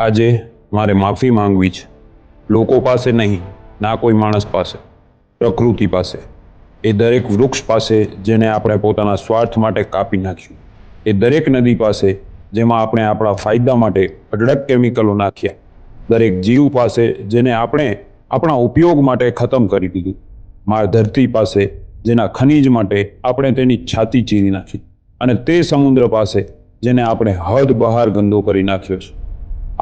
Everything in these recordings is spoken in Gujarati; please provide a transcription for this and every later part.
આજે મારે માફી માંગવી છે, લોકો પાસે નહીં, ના કોઈ માણસ પાસે, પ્રકૃતિ પાસે, એ દરેક વૃક્ષ પાસે જેને આપણે પોતાના સ્વાર્થ માટે કાપી નાખ્યું, એ દરેક નદી પાસે જેમાં આપણે આપણા ફાયદા માટે અઢળક કેમિકલો નાખ્યા, દરેક જીવ પાસે જેને આપણે આપણા ઉપયોગ માટે ખતમ કરી દીધું, મારા ધરતી પાસે જેના ખનીજ માટે આપણે તેની છાતી ચીરી નાખી, અને તે સમુદ્ર પાસે જેને આપણે હદ બહાર ગંદો કરી નાખ્યો છે.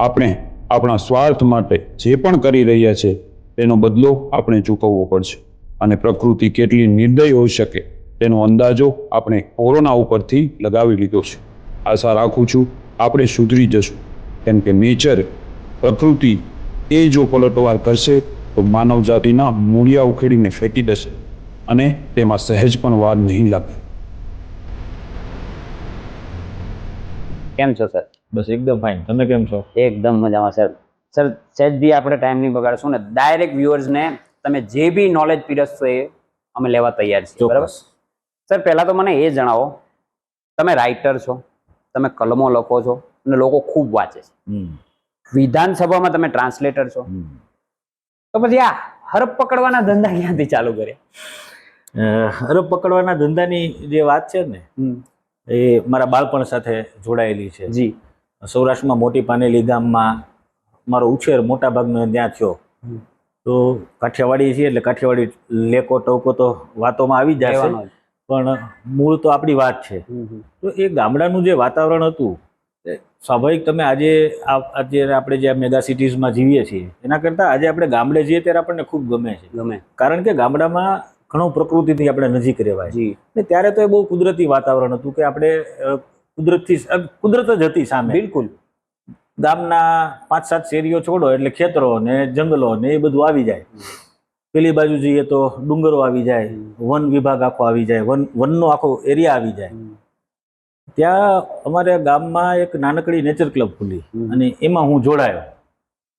આપણે આપણા સ્વાર્થ માટે જે પણ કરી રહ્યા છે તેનો બદલો આપણે ચૂકવવો પડશે, અને પ્રકૃતિ કેટલી નિર્દય હોઈ શકે તેનો અંદાજો આપણે કોરોના ઉપરથી લગાવી લીધો છે. આશા રાખું છું આપણે સુધરી જશું, કેમ કે નેચર, પ્રકૃતિ એ જો પલટવાર કરશે તો માનવ જાતિના મૂળિયા ઉખેડીને ફેંકી દેશે, અને તેમાં સહેજ પણ વાર નહીં લાગે. કેમ છો સર? બસ એકદમ ફાઇન. તમે કેમ છો? એકદમ મજામાં સર. સર સેજ બી આપણે ટાઈમ નહીં બગાડશું ને, ડાયરેક્ટ વ્યુઅર્સને તમે જે બી નોલેજ પીરસશો એ અમે લેવા તૈયાર છીએ, બરાબર? સર પહેલા તો મને એ જણાવો, તમે રાઇટર છો, તમે કલમો લખો છો અને લોકો ખૂબ વાંચે છે, વિધાનસભામાં તમે ટ્રાન્સલેટર છો, તો પછી આ હરપ પકડવાના ધંધા ક્યાંથી ચાલુ કર્યા? હરપ પકડવાના ધંધાની જે વાત છે ને, એ મારા બાળપણ સાથે જોડાયેલી છે. જી. સૌરાષ્ટ્રમાં મોટી પાનેલી ગામમાં મારો ઉછેર મોટા ભાગનો ત્યાં થયો. તો કાઠિયાવાડી છીએ એટલે કાઠિયાવાડી લેકો ટોકો તો વાતોમાં આવી જશે, પણ મૂળ તો આપણી વાત છે. તો એ ગામડાનું જે વાતાવરણ હતું, સ્વાભાવિક તમે આજે આપણે જે મેગા સિટીઝમાં જીવીએ છીએ એના કરતાં આજે આપણે ગામડે જઈએ ત્યારે આપણને ખૂબ ગમે છે. કારણ કે ગામડામાં ઘણું પ્રકૃતિથી આપણે નજીક રહેવાય. ને ત્યારે તો એ બહુ કુદરતી વાતાવરણ હતું કે આપણે કુદરત જ હતી સામે. બિલકુલ. ગામના 5-7 શેરીઓ છોડો એટલે ખેતરો ને જંગલો ને એ બધું આવી જાય. પેલી બાજુ જઈએ તો ડુંગરો આવી જાય, વન વિભાગ આખો આવી જાય, વનનો આખો એરિયા આવી જાય. ત્યાં અમારે ગામમાં એક નાનકડી નેચર ક્લબ ખુલી અને એમાં હું જોડાયો,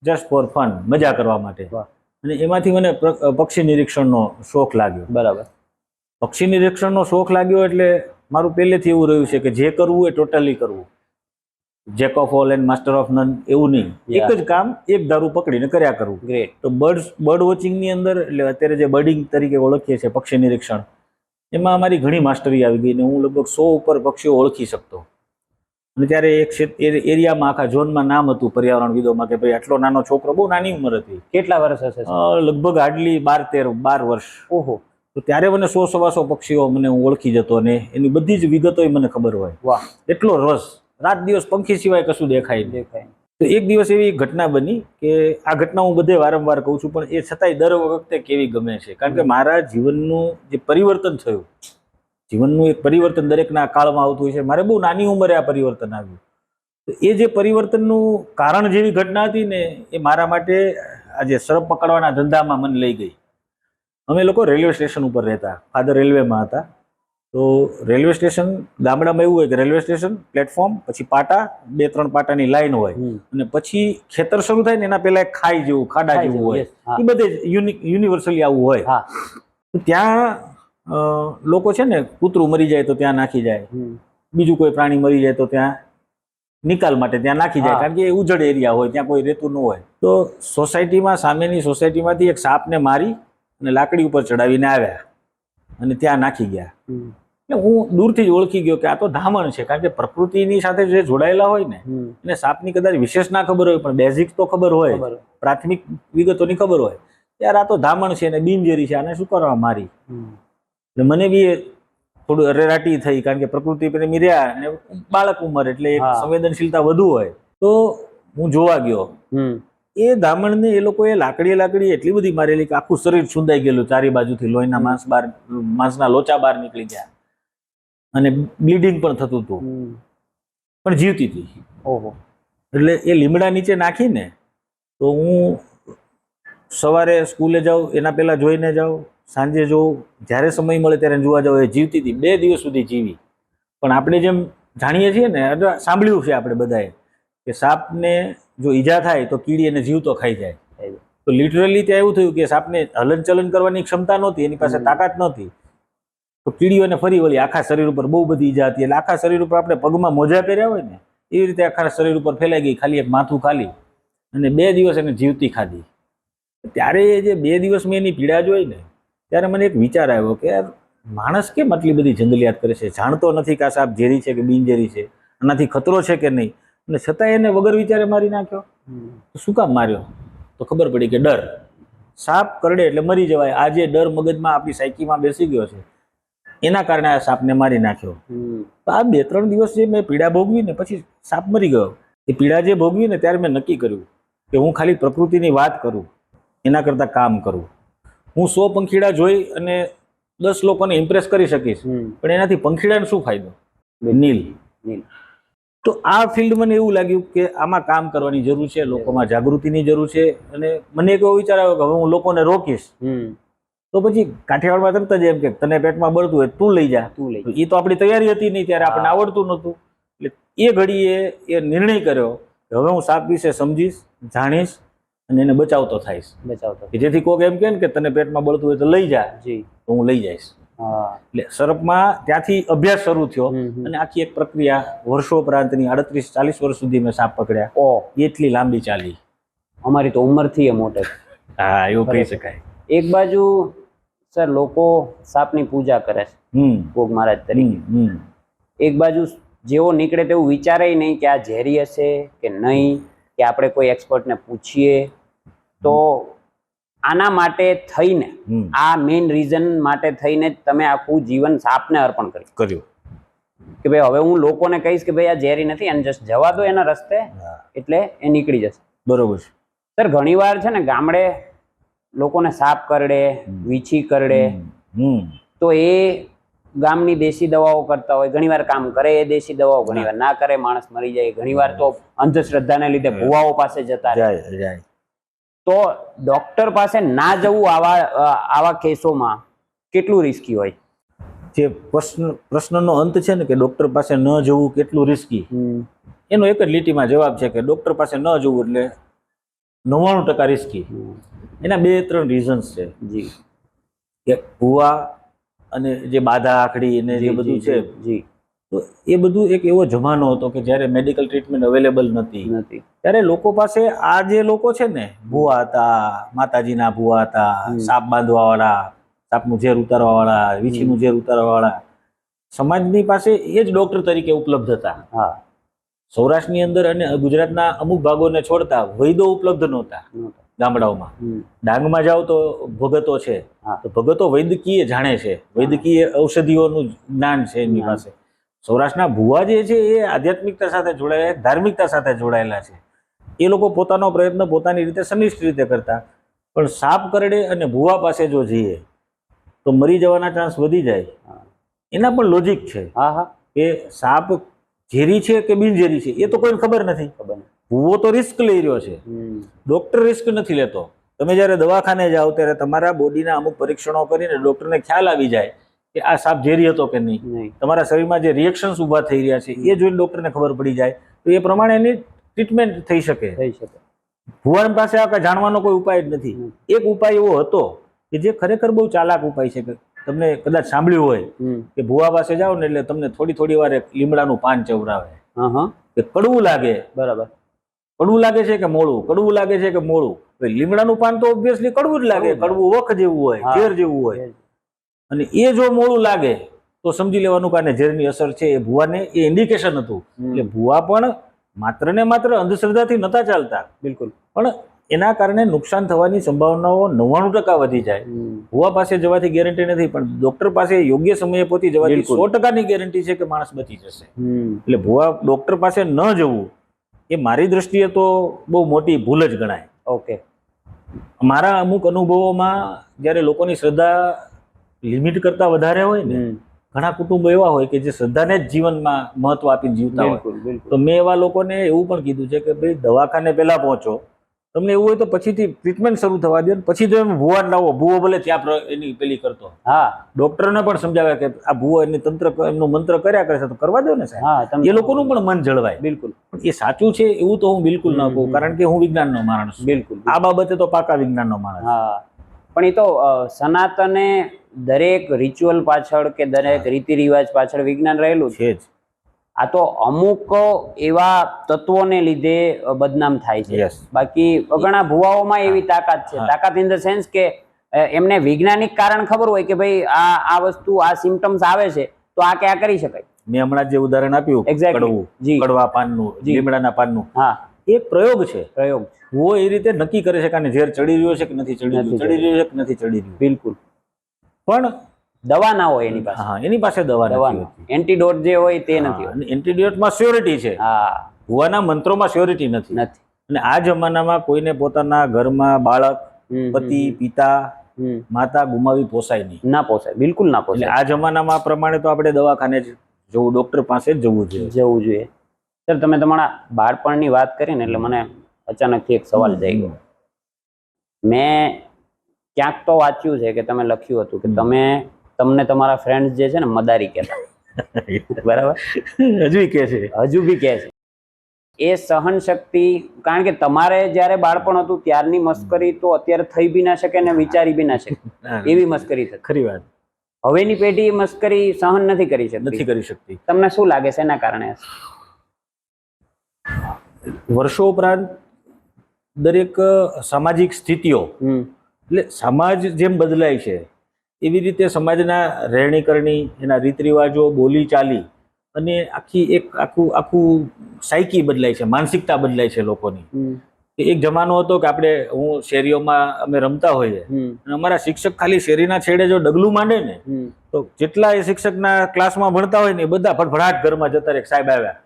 જસ્ટ ફોર ફન, મજા કરવા માટે. અને એમાંથી મને પક્ષી નિરીક્ષણનો શોખ લાગ્યો. બરાબર. પક્ષી નિરીક્ષણનો શોખ લાગ્યો એટલે મારું પહેલેથી એવું રહ્યું છે કે જે કરવું એ ટોટલી કરવું, Jack of all and master of none એવું નહીં, એક જ કામ એક ધારું પકડીને કર્યા કરવું. ગ્રેટ. તો બર્ડ વોચિંગની અંદર એટલે અત્યારે જે બર્ડિંગ તરીકે ઓળખીએ છીએ પક્ષી નિરીક્ષણ, એમાં અમારી ઘણી માસ્ટરી આવી ગઈ ને હું લગભગ 100 ઉપર પક્ષીઓ ઓળખી શકતો. અને ત્યારે એક એરિયામાં આખા ઝોનમાં નામ હતું પર્યાવરણવિદોમાં કે ભાઈ આટલો નાનો છોકરો, બહુ નાની ઉંમર હતી. કેટલા વર્ષ હશે? લગભગ હાર્ડલી 12 વર્ષ. ઓહો. તો ત્યારે મને 100-125 પક્ષીઓ મને હું ઓળખી જતો અને એની બધી જ વિગતો મને ખબર હોય. વાહ. એટલો રસ, રાત દિવસ પંખી સિવાય કશું દેખાય. તો એક દિવસ એવી ઘટના બની કે આ ઘટના હું બધે વારંવાર કહું છું, પણ એ છતાંય દર વખતે કેવી ગમે છે, કારણ કે મારા જીવનનું જે પરિવર્તન થયું, જીવનનું એક પરિવર્તન દરેકના કાળમાં આવતું હોય છે. મારે બહુ નાની ઉંમરે આ પરિવર્તન આવ્યું. તો એ જે પરિવર્તનનું કારણ જેવી ઘટના હતી ને, એ મારા માટે આજે સરપ પકડવાના ધંધામાં મને લઈ ગઈ. અમે લોકો રેલવે સ્ટેશન ઉપર રહેતા, ફાધર રેલવેમાં હતા. તો રેલવે સ્ટેશન ગામડામાં એવું હોય કે રેલવે સ્ટેશન, પ્લેટફોર્મ, પછી પાટા, 2-3 પાટાની લાઈન હોય, અને પછી ખેતર શરૂ થાય ને એના પહેલા એક ખાઈ જેવું, ખાડા જેવું હોય. એ બધે યુનિવર્સલી આવું હોય. ત્યાં લોકો છે ને, કૂતરું મરી જાય તો ત્યાં નાખી જાય, બીજું કોઈ પ્રાણી મરી જાય તો ત્યાં નિકાલ માટે ત્યાં નાખી જાય, કારણ કે એ ઉજળ એરિયા હોય, ત્યાં કોઈ રહેતું ન હોય. તો સોસાયટીમાં, સામેની સોસાયટીમાંથી એક સાપને મારી અને લાકડી ઉપર ચડાવીને આવ્યા અને ત્યાં નાખી ગયા. એટલે હું દૂરથી જ ઓળખી ગયો કે આ તો ધામણ છે, કારણ કે પ્રકૃતિની સાથે જે જોડાયેલા હોય ને એને સાપની કદાચ વિશેષ ના ખબર હોય, પણ બેઝિક તો ખબર હોય, પ્રાથમિક વિગતોની ખબર હોય. યાર આ તો ધામણ છે ને બિનઝેરી છે, આને શું કરવા મારી? એટલે મને બી થોડું અરેરાટી થઈ, કારણ કે પ્રકૃતિ પ્રેમી રહ્યા અને બાળક ઉંમર એટલે એક સંવેદનશીલતા વધુ હોય. તો હું જોવા ગયો. એ ધામણને એ લોકોએ લાકડી એટલી બધી મારેલી કે આખું શરીર છૂંદાઈ ગયેલું, ચારે બાજુથી લોહીના માંસના લોચા બહાર નીકળી ગયા અને બ્લીડિંગ પણ થતું હતું, પણ જીવતી હતી. ઓહો. એટલે એ લીમડા નીચે નાખીને તો હું સવારે સ્કૂલે જાઉં, એના પહેલા જોઈને જાઉં, સાંજે જોઉં, જ્યારે સમય મળે ત્યારે જોવા જાઉં. એ જીવતી હતી, 2 દિવસ સુધી જીવી. પણ આપણે જેમ જાણીએ છીએ ને, સાંભળ્યું છે આપણે બધાએ કે સાપને જો ઈજા થાય તો કીડી એને જીવતો ખાઈ જાય. તો લિટરલી ત્યાં એવું થયું કે સાપને હલનચલન કરવાની ક્ષમતા નહોતી, એની પાસે તાકાત નહોતી. તો કીડીઓને ફરી વળી આખા શરીર ઉપર બહુ બધી ઈજા હતી. એટલે આખા શરીર ઉપર આપણે પગમાં મોજા પહેર્યા હોય ને એવી રીતે આખા શરીર ઉપર ફેલાઈ ગઈ, ખાલી એક માથું ખાલી. અને 2 દિવસ એને જીવતી ખાધી. ત્યારે એ જે 2 દિવસ મેં એની પીડા જોઈ ને ત્યારે મને એક વિચાર આવ્યો કે યાર માણસ કેમ આટલી બધી જંગલિયાત કરે છે, જાણતો નથી કે આ સાપ ઝેરી છે કે બિનઝેરી છે, આનાથી ખતરો છે કે નહીં, અને છતાં એને વગર વિચારે મારી નાખ્યો. તો શું કામ માર્યો? તો ખબર પડી કે ડર. સાપ કરડે એટલે મરી જવાય, આ જે ડર મગજમાં આપણી સાયકીમાં બેસી ગયો છે એના કારણે આ સાપને મારી નાખ્યો. તો આ 2-3 દિવસ જે મેં પીડા ભોગવી ને પછી સાપ મરી ગયો. એ પીડા જે ભોગવી ને ત્યારે મેં નક્કી કર્યું કે હું ખાલી પ્રકૃતિની વાત કરું એના કરતાં કામ કરું. હું 100 પંખીડા જોઈ અને 10 લોકોને ઇમ્પ્રેસ કરી શકીશ, પણ એનાથી પંખીડાને શું ફાયદો? નીલ. તો આ ફિલ્ડ મને એવું લાગ્યું કે આમાં કામ કરવાની જરૂર છે, લોકોમાં જાગૃતિની જરૂર છે. અને મને એક એવો વિચાર આવ્યો કે હવે હું લોકોને રોકીશ. તો પછી કાઠિયાવાડમાં તરત જ એમ કે તને પેટમાં બળતું હોય તું લઈ જા. એ તો આપણી તૈયારી હતી નહીં, ત્યારે આપણને આવડતું નહોતું. એટલે એ ઘડીએ એ નિર્ણય કર્યો કે હવે હું સાપ વિશે સમજીશ, જાણીશ અને એને બચાવતો થઈશ. કે જેથી કોક એમ કહે ને કે તને પેટમાં બળતું હોય તો લઈ જા, તો હું લઈ જઈશ. એટલે સર્પમાં ત્યાંથી અભ્યાસ શરૂ થયો અને આખી એક પ્રક્રિયા વર્ષો ઉપરાંતની 38-40 વર્ષ સુધી મેં સાપ પકડ્યા. એટલી લાંબી ચાલી. અમારી તો ઉંમરથી એ મોટે. હા, એવું કહી શકાય. એક બાજુ સર લોકો સાપની પૂજા કરે છે ભોગ મહારાજ તરીકે, એક બાજુ જેવો નીકળે તેવું વિચારે નહીં કે આ ઝેરી હશે કે નહીં, કે આપણે કોઈ એક્સપર્ટને પૂછીએ. તો આના માટે થઈને, આ મેઇન રીઝન માટે થઈને જ તમે આખું જીવન સાપને અર્પણ કર્યું કે ભાઈ હવે હું લોકોને કહીશ કે ભાઈ આ ઝેરી નથી અને જસ્ટ જવા દો એના રસ્તે, એટલે એ નીકળી જશે. બરોબર છે સર. ઘણીવાર છે ને ગામડે લોકોને સાપ કરડે, વીછી કરડે, તો એ ગામની દેશી દવાઓ કરતા હોય. ઘણીવાર કામ કરે એ દેશી દવાઓ, ઘણીવાર ના કરે, માણસ મરી જાય. ઘણીવાર તો અંધશ્રદ્ધાને લીધે ભુવાઓ પાસે જતા રહે. તો ડોક્ટર પાસે ના જવું આવા કેસોમાં કેટલું રિસ્કી હોય? જે પ્રશ્નનો અંત છે ને કે ડોક્ટર પાસે ન જવું કેટલું રિસ્કી, એનો એક જ લીટીમાં જવાબ છે કે ડોક્ટર પાસે ન જવું એટલે 99% રિસ્કી. એના 2-3 રીઝન્સ છે. જી. કે ભુવા અને જે બાધા આખડી અને જે બધું છે, તો એ બધું એક એવો જમાનો હતો કે જ્યારે મેડિકલ ટ્રીટમેન્ટ અવેલેબલ નથી. ત્યારે લોકો પાસે આ જે લોકો છે ને, ભુવા હતા, માતાજીના ભુવા હતા, સાપ બાંધવાવાળા, સાપનું ઝેર ઉતારવાવાળા, વીછીનું ઝેર ઉતારવાવાળા, સમાજની પાસે એ જ ડોક્ટર તરીકે ઉપલબ્ધ હતા. સૌરાષ્ટ્રની અંદર અને ગુજરાતના અમુક ભાગોને છોડતા વૈદો ઉપલબ્ધ નહોતા ગામડાઓમાં. ડાંગમાં જાઓ તો ભગતો છે, તો ભગતો વૈદકીય જાણે છે, વૈદકીય ઔષધિઓનું જ્ઞાન છે એમની પાસે. સૌરાષ્ટ્રના ભુવા જે છે એ આધ્યાત્મિકતા સાથે જોડાયેલા, ધાર્મિકતા સાથે જોડાયેલા છે. એ લોકો પોતાનો પ્રયત્ન પોતાની રીતે સનિષ્ઠ રીતે કરતા. પણ સાપ કરડે અને ભુવા પાસે જો જઈએ તો મરી જવાના ચાન્સ વધી જાય. એના પણ લોજિક છે કે સાપ ઝેરી છે કે બિનઝેરી છે એ તો કોઈને ખબર નથી. ભૂવો તો રિસ્ક લઈ રહ્યો છે, ડોક્ટર રિસ્ક નથી લેતો. તમે જ્યારે દવાખાને જાઓ ત્યારે તમારા બોડીના અમુક પરીક્ષણો કરીને ડોક્ટરને ખ્યાલ આવી જાય કે આ સાપ ઝેરી હતો કે નહીં. તમારા શરીરમાં જે રિએક્શન્સ ઊભા થઈ રહ્યા છે એ જોઈને ડોક્ટરને ખબર પડી જાય તો એ પ્રમાણે એની ટ્રીટમેન્ટ થઈ શકે. ભુવન પાસે આ જાણવાનો કોઈ ઉપાય જ નથી. એક ઉપાય એવો હતો કે જે ખરેખર બહુ ચાલાક ઉપાય છે, કે તમને કદાચ સાંભળ્યું હોય કે ભુવા પાસે જાઓ ને એટલે તમને થોડી વાર લીમડાનું પાન ચવરાવે. કે કડવું લાગે, બરાબર, કડવું લાગે છે કે મોળું, કડવું લાગે છે કે મોળું. લીમડાનું પાન તો ઓબ્વિયસલી કડવું જ લાગે, કડવું વખ જેવું હોય, ઝેર જેવું હોય. અને એ જો મોળું લાગે તો સમજી લેવાનું કે ઝેરની અસર છે. એ ભુવાને એ ઇન્ડિકેશન હતું. એટલે ભુવા પણ માત્ર ને માત્ર અંધશ્રદ્ધાથી નતા ચાલતા, બિલકુલ, પણ એના કારણે નુકસાન થવાની સંભાવનાઓ 99% વધી જાય. ભુવા પાસે જવાથી ગેરંટી નથી, પણ ડોક્ટર પાસે યોગ્ય સમયે પહોંચી જવાથી 100%ની ગેરંટી છે કે માણસ બચી જશે. એટલે ભુવા ડોક્ટર પાસે ન જવું એ મારી દ્રષ્ટિએ તો બહુ મોટી ભૂલ જ ગણાય. ઓકે. મારા અમુક અનુભવોમાં જ્યારે લોકોની શ્રદ્ધા લિમિટ કરતા વધારે હોય ને, ઘણા કુટુંબો એવા હોય કે જે શ્રદ્ધાને જ જીવનમાં મહત્વ આપીને જીવતા હોય, તો મેં એવા લોકોને એવું પણ કીધું છે કે ભાઈ દવાખાને પહેલા પહોંચો, તમને એવું હોય તો પછીથી ટ્રીટમેન્ટ શરૂ થવા દો, પછી તો એમ ભુવા લાવો. ભુવો ભલે ત્યાં એની પેલી કરતો, ડોક્ટરને પણ સમજાવે કે આ ભુવો એની તંત્ર એમનું મંત્ર કર્યા કરે છે તો કરવા દો ને સાહેબ, એ લોકોનું પણ મન જળવાય. બિલકુલ. એ સાચું છે એવું તો હું બિલકુલ ન કહું, કારણ કે હું વિજ્ઞાનનો માણસ. બિલકુલ. આ બાબતે તો પાકા વિજ્ઞાનનો માણસ. પણ એ તો સનાતને દરેક રિચ્યુઅલ પાછળ કે દરેક રીતિ રિવાજ પાછળ વિજ્ઞાન રહેલું છે જ. આ તો અમુક એવા તત્વોને લીધે બદનામ થાય છે. Yes. બાકી ઘણા ભુવાઓમાં એવી તાકાત છે. તાકાત ઇન ધ સેન્સ કે એમને વૈજ્ઞાનિક કારણ ખબર હોય કે ભાઈ આ વસ્તુ આ સિમ્ટમ્સ આવે છે તો આ કે આ કરી શકાય. મેં હમણાં જે ઉદાહરણ આપ્યું Exactly. કડવું, જી. કડવા પાનનું, જી. લીમડાના પાનનું, હા, એક પ્રયોગ છે. પ્રયોગ ભૂવો એ રીતે નક્કી કરે છે કે આને ઝેર ચડી રહ્યો છે કે નથી ચડી રહ્યું, નથી ચડી રહ્યું છે કે નથી ચડી રહ્યું. બિલકુલ. પણ દવા ના હોય એની પાસે. હા, એની પાસે દવા દવા નથી હોતી. એન્ટીડોટ જે હોય તે નથી હોતી. અને એન્ટીડોટમાં સ્યોરિટી છે, હા, ભૂવાના મંત્રોમાં સ્યોરિટી નથી. નથી. અને આ જમાનામાં કોઈને પોતાના ઘરમાં બાળક, હમ, પતિ, પિતા, હમ. માતા ગુમાવી પોસાય નહીં. ના પોસાય, બિલકુલ ના એટલે પોસાય. આ જમાનામાં આ પ્રમાણે તો આપણે દવાખાને જ જવું, ડોક્ટર પાસે જ જવું જોઈએ. જવું જોઈએ. સર, તમે તમારા બાળપણની વાત કરી ને એટલે મને અચાનકથી એક સવાલ જાગ્યો. મેં ક્યાંક તો વાંચ્યું છે કે તમે લખ્યું હતું કે તમને તમારા ફ્રેન્ડ્સ જે છે ને મદારી કહેતા. બરાબર? હજુ કે છે. હજુ બી કહે છે. એ સહન શક્તિ, કારણ કે તમારે જ્યારે બાળપણ હતું ત્યારની મસ્કરી તો અત્યારે થઈ બી ના શકે ને વિચારી બી ના શકે એવી મસ્કરી થતી. ખરી વાત. હવેની પેઢી મસ્કરી સહન નથી કરી શકતી. નથી કરી શકતી. તમને શું લાગે છે એના કારણે? વર્ષો ઉપરાંત દરેક સામાજિક સ્થિતિઓ, એટલે સમાજ જેમ બદલાય છે એવી રીતે સમાજના રહેણી કરણી, એના રીત રિવાજો, બોલી ચાલી અને આખું સાયકી બદલાય છે, માનસિકતા બદલાય છે લોકોની. એક જમાનો હતો કે હું શેરીઓમાં અમે રમતા હોઈએ અને અમારા શિક્ષક ખાલી શેરીના છેડે જો ડગલું માંડે ને તો જેટલા એ શિક્ષકના ક્લાસમાં ભણતા હોય ને એ બધા ફટફડાટ ઘરમાં જતા રહે, સાહેબ આવ્યા.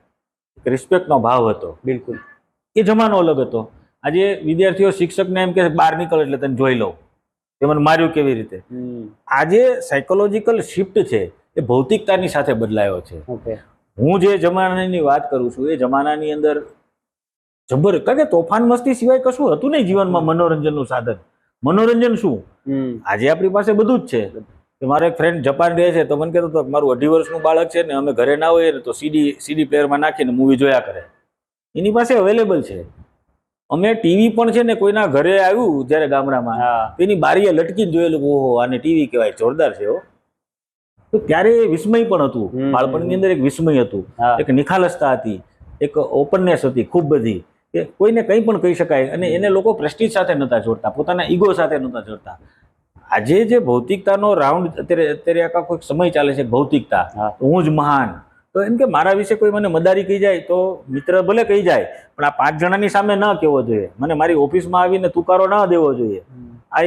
રિસ્પેક્ટનો ભાવ હતો. બિલકુલ. એ જમાનો અલગ હતો. આજે વિદ્યાર્થીઓ શિક્ષકને એમ કે બહાર નીકળ એટલે તને જોઈ લઉં, તે મને માર્યું કેવી રીતે. આજે સાયકોલોજીકલ શિફ્ટ છે એ ભૌતિકતાની સાથે બદલાયો છે. ઓકે. હું જે જમાનાની વાત કરું છું એ જમાનાની અંદર કારણ કે તોફાન મસ્તી સિવાય કશું હતું નહીં જીવનમાં. મનોરંજનનું સાધન, મનોરંજન શું? આજે આપણી પાસે બધું જ છે. કે મારો એક ફ્રેન્ડ જાપાન રહે છે તો મને કહેતો હતો મારું 2.5 વર્ષનું બાળક છે ને અમે ઘરે ના હોઈએ ને તો સીડી પ્લેયરમાં નાખીને મૂવી જોયા કરે. એની પાસે અવેલેબલ છે. અમે ટીવી પણ છે ને કોઈના ઘરે આવ્યું જ્યારે ગામડામાં, એની બારીએ લટકીને જોયેલું, ઓહો આને ટીવી કહેવાય, જોરદાર છે. તો ત્યારે વિસ્મય પણ હતું. બાળપણની અંદર એક વિસ્મય હતું, એક નિખાલસતા હતી, એક ઓપનનેસ હતી ખૂબ બધી, કે કોઈને કંઈ પણ કહી શકાય. અને એને લોકો પ્રેસ્ટીજ સાથે નહોતા જોડતા, પોતાના ઈગો સાથે નહોતા જોડતા. આજે જે ભૌતિકતાનો રાઉન્ડ અત્યારે આખા કોઈ સમય ચાલે છે, ભૌતિકતા, હું જ મહાન, તો એમ કે મારા વિશે કોઈ મને મદારી કહી જાય તો મિત્ર ભલે કહી જાય પણ આ 5 જણાની સામે ન કહેવો જોઈએ. મને મારી ઓફિસમાં આવીને તુકારો ન દેવો જોઈએ. આ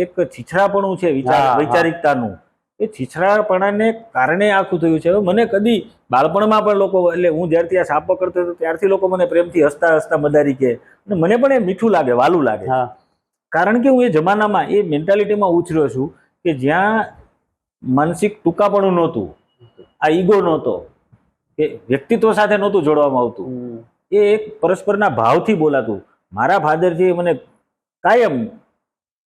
એક છીછરાપણું છે વૈચારિકતાનું. એ છીછરાપણાને કારણે આખું થયું છે. મને કદી બાળપણમાં પણ લોકો, એટલે હું જ્યારથી આ સાપ પકડતો હતો ત્યારથી લોકો મને પ્રેમથી હસતા હસતા મદારી કહે અને મને પણ એ મીઠું લાગે, વાલું લાગે. કારણ કે હું એ જમાનામાં એ મેન્ટાલિટીમાં ઉછર્યો છું કે જ્યાં માનસિક ટૂંકાપણું નહોતું, આ ઈગો નહોતો, કે વ્યક્તિત્વ સાથે નહોતું જોડવામાં આવતું. એ એક પરસ્પરના ભાવથી બોલાતું. મારા ફાધર છે મને કાયમ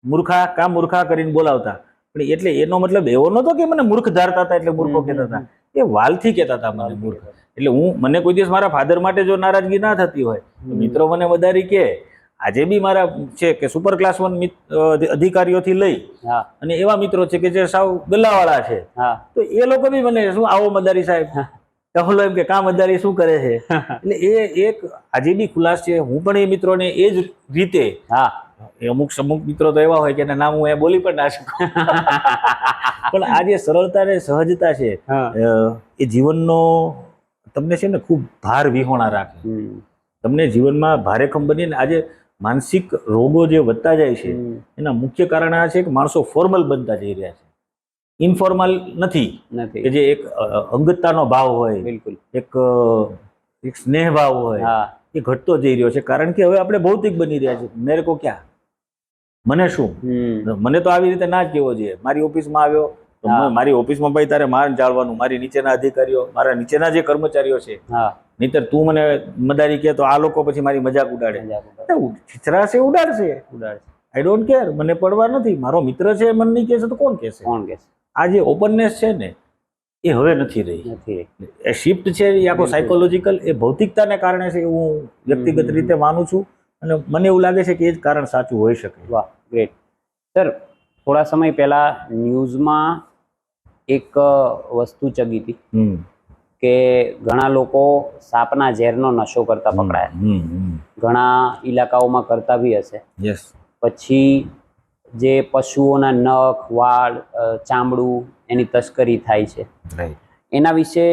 મૂર્ખા કરીને બોલાવતા, પણ એટલે એનો મતલબ એવો નહોતો કે મને મૂર્ખ ધારતા હતા એટલે મૂર્ખો કહેતા હતા. એ વાલથી કહેતા હતા મને મૂર્ખ. એટલે મને કોઈ દિવસ મારા ફાધર માટે જો નારાજગી ના થતી હોય, મિત્રો મને વધારી કે આજે બી મારા છે કે સુપર ક્લાસ 1 અધિકારીઓથી લઈ અને એવા મિત્રો છે કે જે સાવ ગલ્લાવાળા છે, તો એ લોકો બી મને શું આવો મદારી સાહેબ, કહલો એમ કે કા મદારી શું કરે છે. એટલે એ એક આજે બી ખુલાસ છે. હું પણ એ મિત્રોને એ જ રીતે, અમુક મિત્રો તો એવા હોય કે એના નામ હું એ બોલી પણ ના શકું, પણ આ જે સરળતા ને સહજતા છે એ જીવનનો તમને છે ને ખૂબ ભાર વિહોણા રાખે. તમને જીવનમાં ભારેખમ બનીને આજે માનસિક રોગો જે વધતા જાય છે એના મુખ્ય કારણ આ છે કે માણસો ફોર્મલ બનતા જઈ રહ્યા છે, ઇનફોર્મલ નથી. કે જે એક અંગતતાનો ભાવ હોય, બિલકુલ એક સ્નેહ ભાવ હોય, એ ઘટતો જઈ રહ્યો છે. કારણ કે હવે આપણે ભૌતિક બની રહ્યા છે. મેરે કો ક્યાં, મને શું, મને તો આવી રીતે ના જ કહેવો જોઈએ. મારી ઓફિસમાં આવ્યો તો મારી ઓફિસમાં ભાઈ તારે માર જાળવાનું, મારી નીચેના અધિકારીઓ, મારા નીચેના જે કર્મચારીઓ છે, નહીતર તું મને મદારી કહે તો આ લોકો પછી મારી મજાક ઉડાડે. છીછરાશે, ઉડાડશે. આઈ ડોન્ટ કેર, મને પડવા નથી. મારો મિત્ર છે, મને નહીં કહેશે તો કોણ કહેશે? આ જે ઓપનનેસ છે ને એ હવે નથી રહી. એ શિફ્ટ છે એ આખો સાયકોલોજીકલ, એ ભૌતિકતાને કારણે છે. હું વ્યક્તિગત રીતે માનું છું અને મને એવું લાગે છે કે એ જ કારણ સાચું હોઈ શકે. વાહ, ગ્રેટ. સર, થોડા સમય પહેલા ન્યૂઝમાં એક વસ્તુ ચગી હતી કે ઘણા લોકો સાપના ઝેરનો નશો કરતા પકડાયા, ઘણા ઇલાકાઓમાં કરતા બી હશે. યસ. પછી જે પશુઓના નખ, વાળ, ચામડું એની તસ્કરી થાય છે, રાઈટ. એના વિશે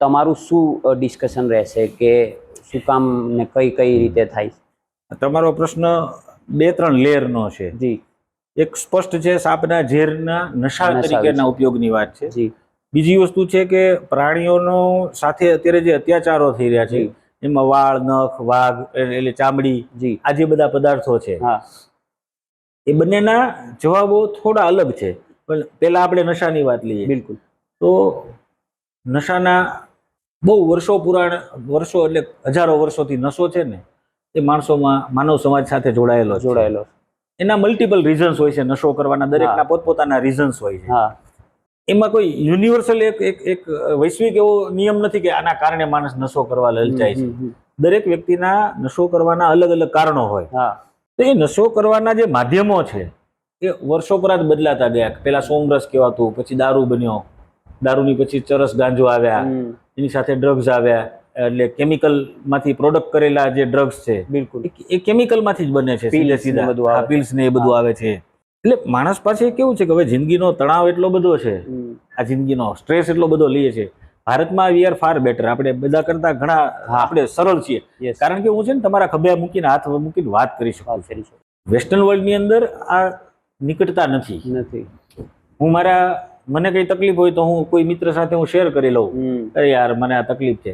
તમારું શું ડિસ્કશન રહેશે કે શું કામ ને કઈ કઈ રીતે થાય છે? તમારો પ્રશ્ન 2-3 લેયરનો છે. જી એક સ્પષ્ટ છે સાપના ઝેરના નશા નશા તરીકેના વિશે. ઉપયોગની વાત છે. જી બીજી વસ્તુ છે કે પ્રાણીઓનો સાથે અત્યારે જે અત્યાચારો થઈ રહ્યા છે જી. એમાં વાળ, નખ, વાઘ એટલે ચામડી, જી આ જે બધા પદાર્થો છે હા એ બંનેના જવાબો થોડા અલગ છે. પણ પહેલા આપણે નશાની વાત લઈએ બિલકુલ. તો નશાના બહુ વર્ષો એટલે હજારો વર્ષોથી નશો છે ને એ માણસોમાં, માનવ સમાજ સાથે જોડાયેલો છે. જોડાયેલો. એના મલ્ટિપલ રીઝન્સ હોય છે. નશો કરવાના દરેકના પોતપોતાના રીઝન્સ હોય છે. હા એમાં કોઈ યુનિવર્સલ એક વૈશ્વિક એવો નિયમ નથી કે આના કારણે માણસ નશો કરવા લલચાય છે. દરેક વ્યક્તિના નશો કરવાના અલગ અલગ કારણો હોય. હા તો એ નશો કરવાના જે માધ્યમો છે એ વર્ષોપરાંત બદલાતા ગયા. પેલા સોમરસ કહેવાતું, પછી દારૂ બન્યો, દારૂની પછી ચરસ, ગાંજો આવ્યા, એની સાથે ડ્રગ્સ આવ્યા. એટલે કેમિકલ માંથી પ્રોડક્ટ કરેલા જે ડ્રગ્સ છે બિલકુલ. એ કેમિકલ માંથી જ બને છે. Pills સીધે ને બધું સીધા આવે. પિલ્સ ને એ બધું આવે છે. એટલે માણસ પાસે કેવું છે કે હવે જિંદગીનો તણાવ એટલો બધો છે, આ જિંદગીનો સ્ટ્રેસ એટલો બધો લઈએ છે. ભારતમાં વી આર ફાર બેટર. આપણે બધા કરતા ઘણા આપણે સરળ છીએ. Yes. કારણ કે હું છે ને તમારા ખભે મૂકીને હાથ મૂકીને વાત કરી શકું. વાત કરી છે. વેસ્ટર્ન વર્લ્ડની અંદર આ નિકટતા નથી. નથી. હું મને કઈ તકલીફ હોય તો હું કોઈ મિત્ર સાથે હું શેર કરી લઉં, અરે યાર મને આ તકલીફ છે.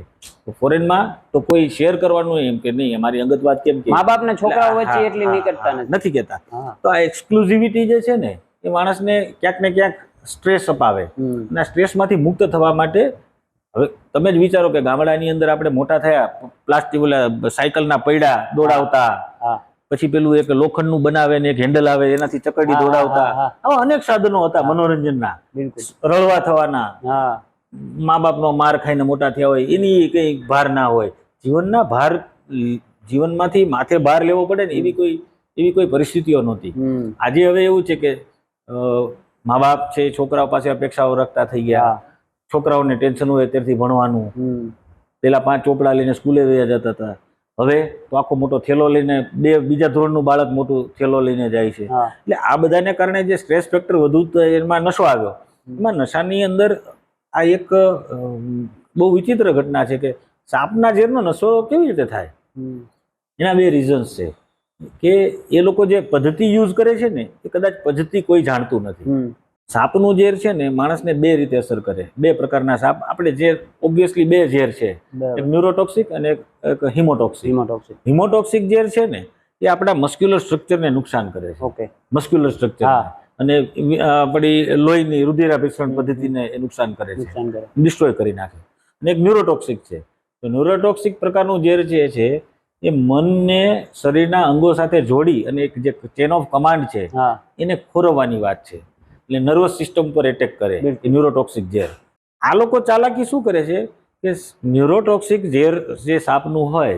ફોરેનમાં તો કોઈ શેર કરવાનું એમ કે નહીં, અમારી અંગત વાત કેમ કે મા બાપ ને છોકરાઓ વચ્ચે હા, એટલી હા, નીકળતા હા, નથી. નથી કહેતા. હા. તો આ એક્સક્લુઝિવિટી જે છે ને એ માણસને ક્યાંક ને ક્યાંક સ્ટ્રેસ અપાવે. અને આ સ્ટ્રેસમાંથી મુક્ત થવા માટે હવે તમે જ વિચારો કે ગામડાની અંદર આપણે મોટા થયા, પ્લાસ્ટિક સાયકલના પૈડા દોડાવતા, હા પછી પેલું એક લોખંડનું બનાવે ને એક હેન્ડલ આવે એનાથી ચકડી હા, દોડાવતા, હા, હા. આવા અનેક સાધનો હતા મનોરંજનના. બિલકુલ. રળવા થવાના, હા મા બાપનો માર ખાઈને મોટા થયા હોય, એની કઈ ભાર ના હોય. જીવનના ભાર, જીવનમાંથી માથે ભાર લેવો પડે ને એવી કોઈ પરિસ્થિતિઓ નહોતી. આજે હવે એવું છે કે મા બાપ છે છોકરાઓ પાસે અપેક્ષાઓ રાખતા થઈ ગયા. છોકરાઓને ટેન્શન હોય અત્યારથી ભણવાનું. પેલા 5 ચોપડા લઈને સ્કૂલે વયા જતા હતા. હવે તો આખો મોટો થેલો લઈને બીજા ધોરણનું બાળક મોટું થેલો લઈને જાય છે. એટલે આ બધાને કારણે જે સ્ટ્રેસ ફેક્ટર વધુ એમાં નશો આવ્યો. એમાં નશાની અંદર આ એક બહુ વિચિત્ર ઘટના છે કે સાપના ઝેરનો નશો કેવી રીતે થાય. એના 2 રીઝન્સ છે કે એ લોકો જે પદ્ધતિ યુઝ કરે છે ને એ કદાચ પદ્ધતિ કોઈ જાણતું નથી. સાપનું ઝેર છે ને માણસને 2 રીતે અસર કરે. 2 પ્રકારના સાપ આપણે જે ઓબ્વિયસલી 2 ઝેર છે, એક ન્યુરોટોક્સિક અને એક હિમોટોક્સિક. હિમોટોક્સિક ઝેર છે ને એ આપણા મસ્ક્યુલર સ્ટ્રક્ચરને નુકસાન કરે છે. ઓકે. મસ્ક્યુલર સ્ટ્રક્ચર અને આપણી લોહીની રુધિરાભિસરણ પદ્ધતિને એ નુકસાન કરે છે, ડિસ્ટ્રોય કરી નાખે. અને એક ન્યુરોટોક્સિક છે. તો ન્યુરોટોક્સિક પ્રકારનું ઝેર જે છે એ મનને શરીરના અંગો સાથે જોડી અને એક જે ચેન ઓફ કમાન્ડ છે એને ખોરવવાની વાત છે. એટલે નર્વસ સિસ્ટમ પર એટેક કરે એ ન્યુરોટોક્સિક ઝેર. આ લોકો ચાલાકી શું કરે છે કે ન્યુરોટોક્સિક ઝેર જે સાપનું હોય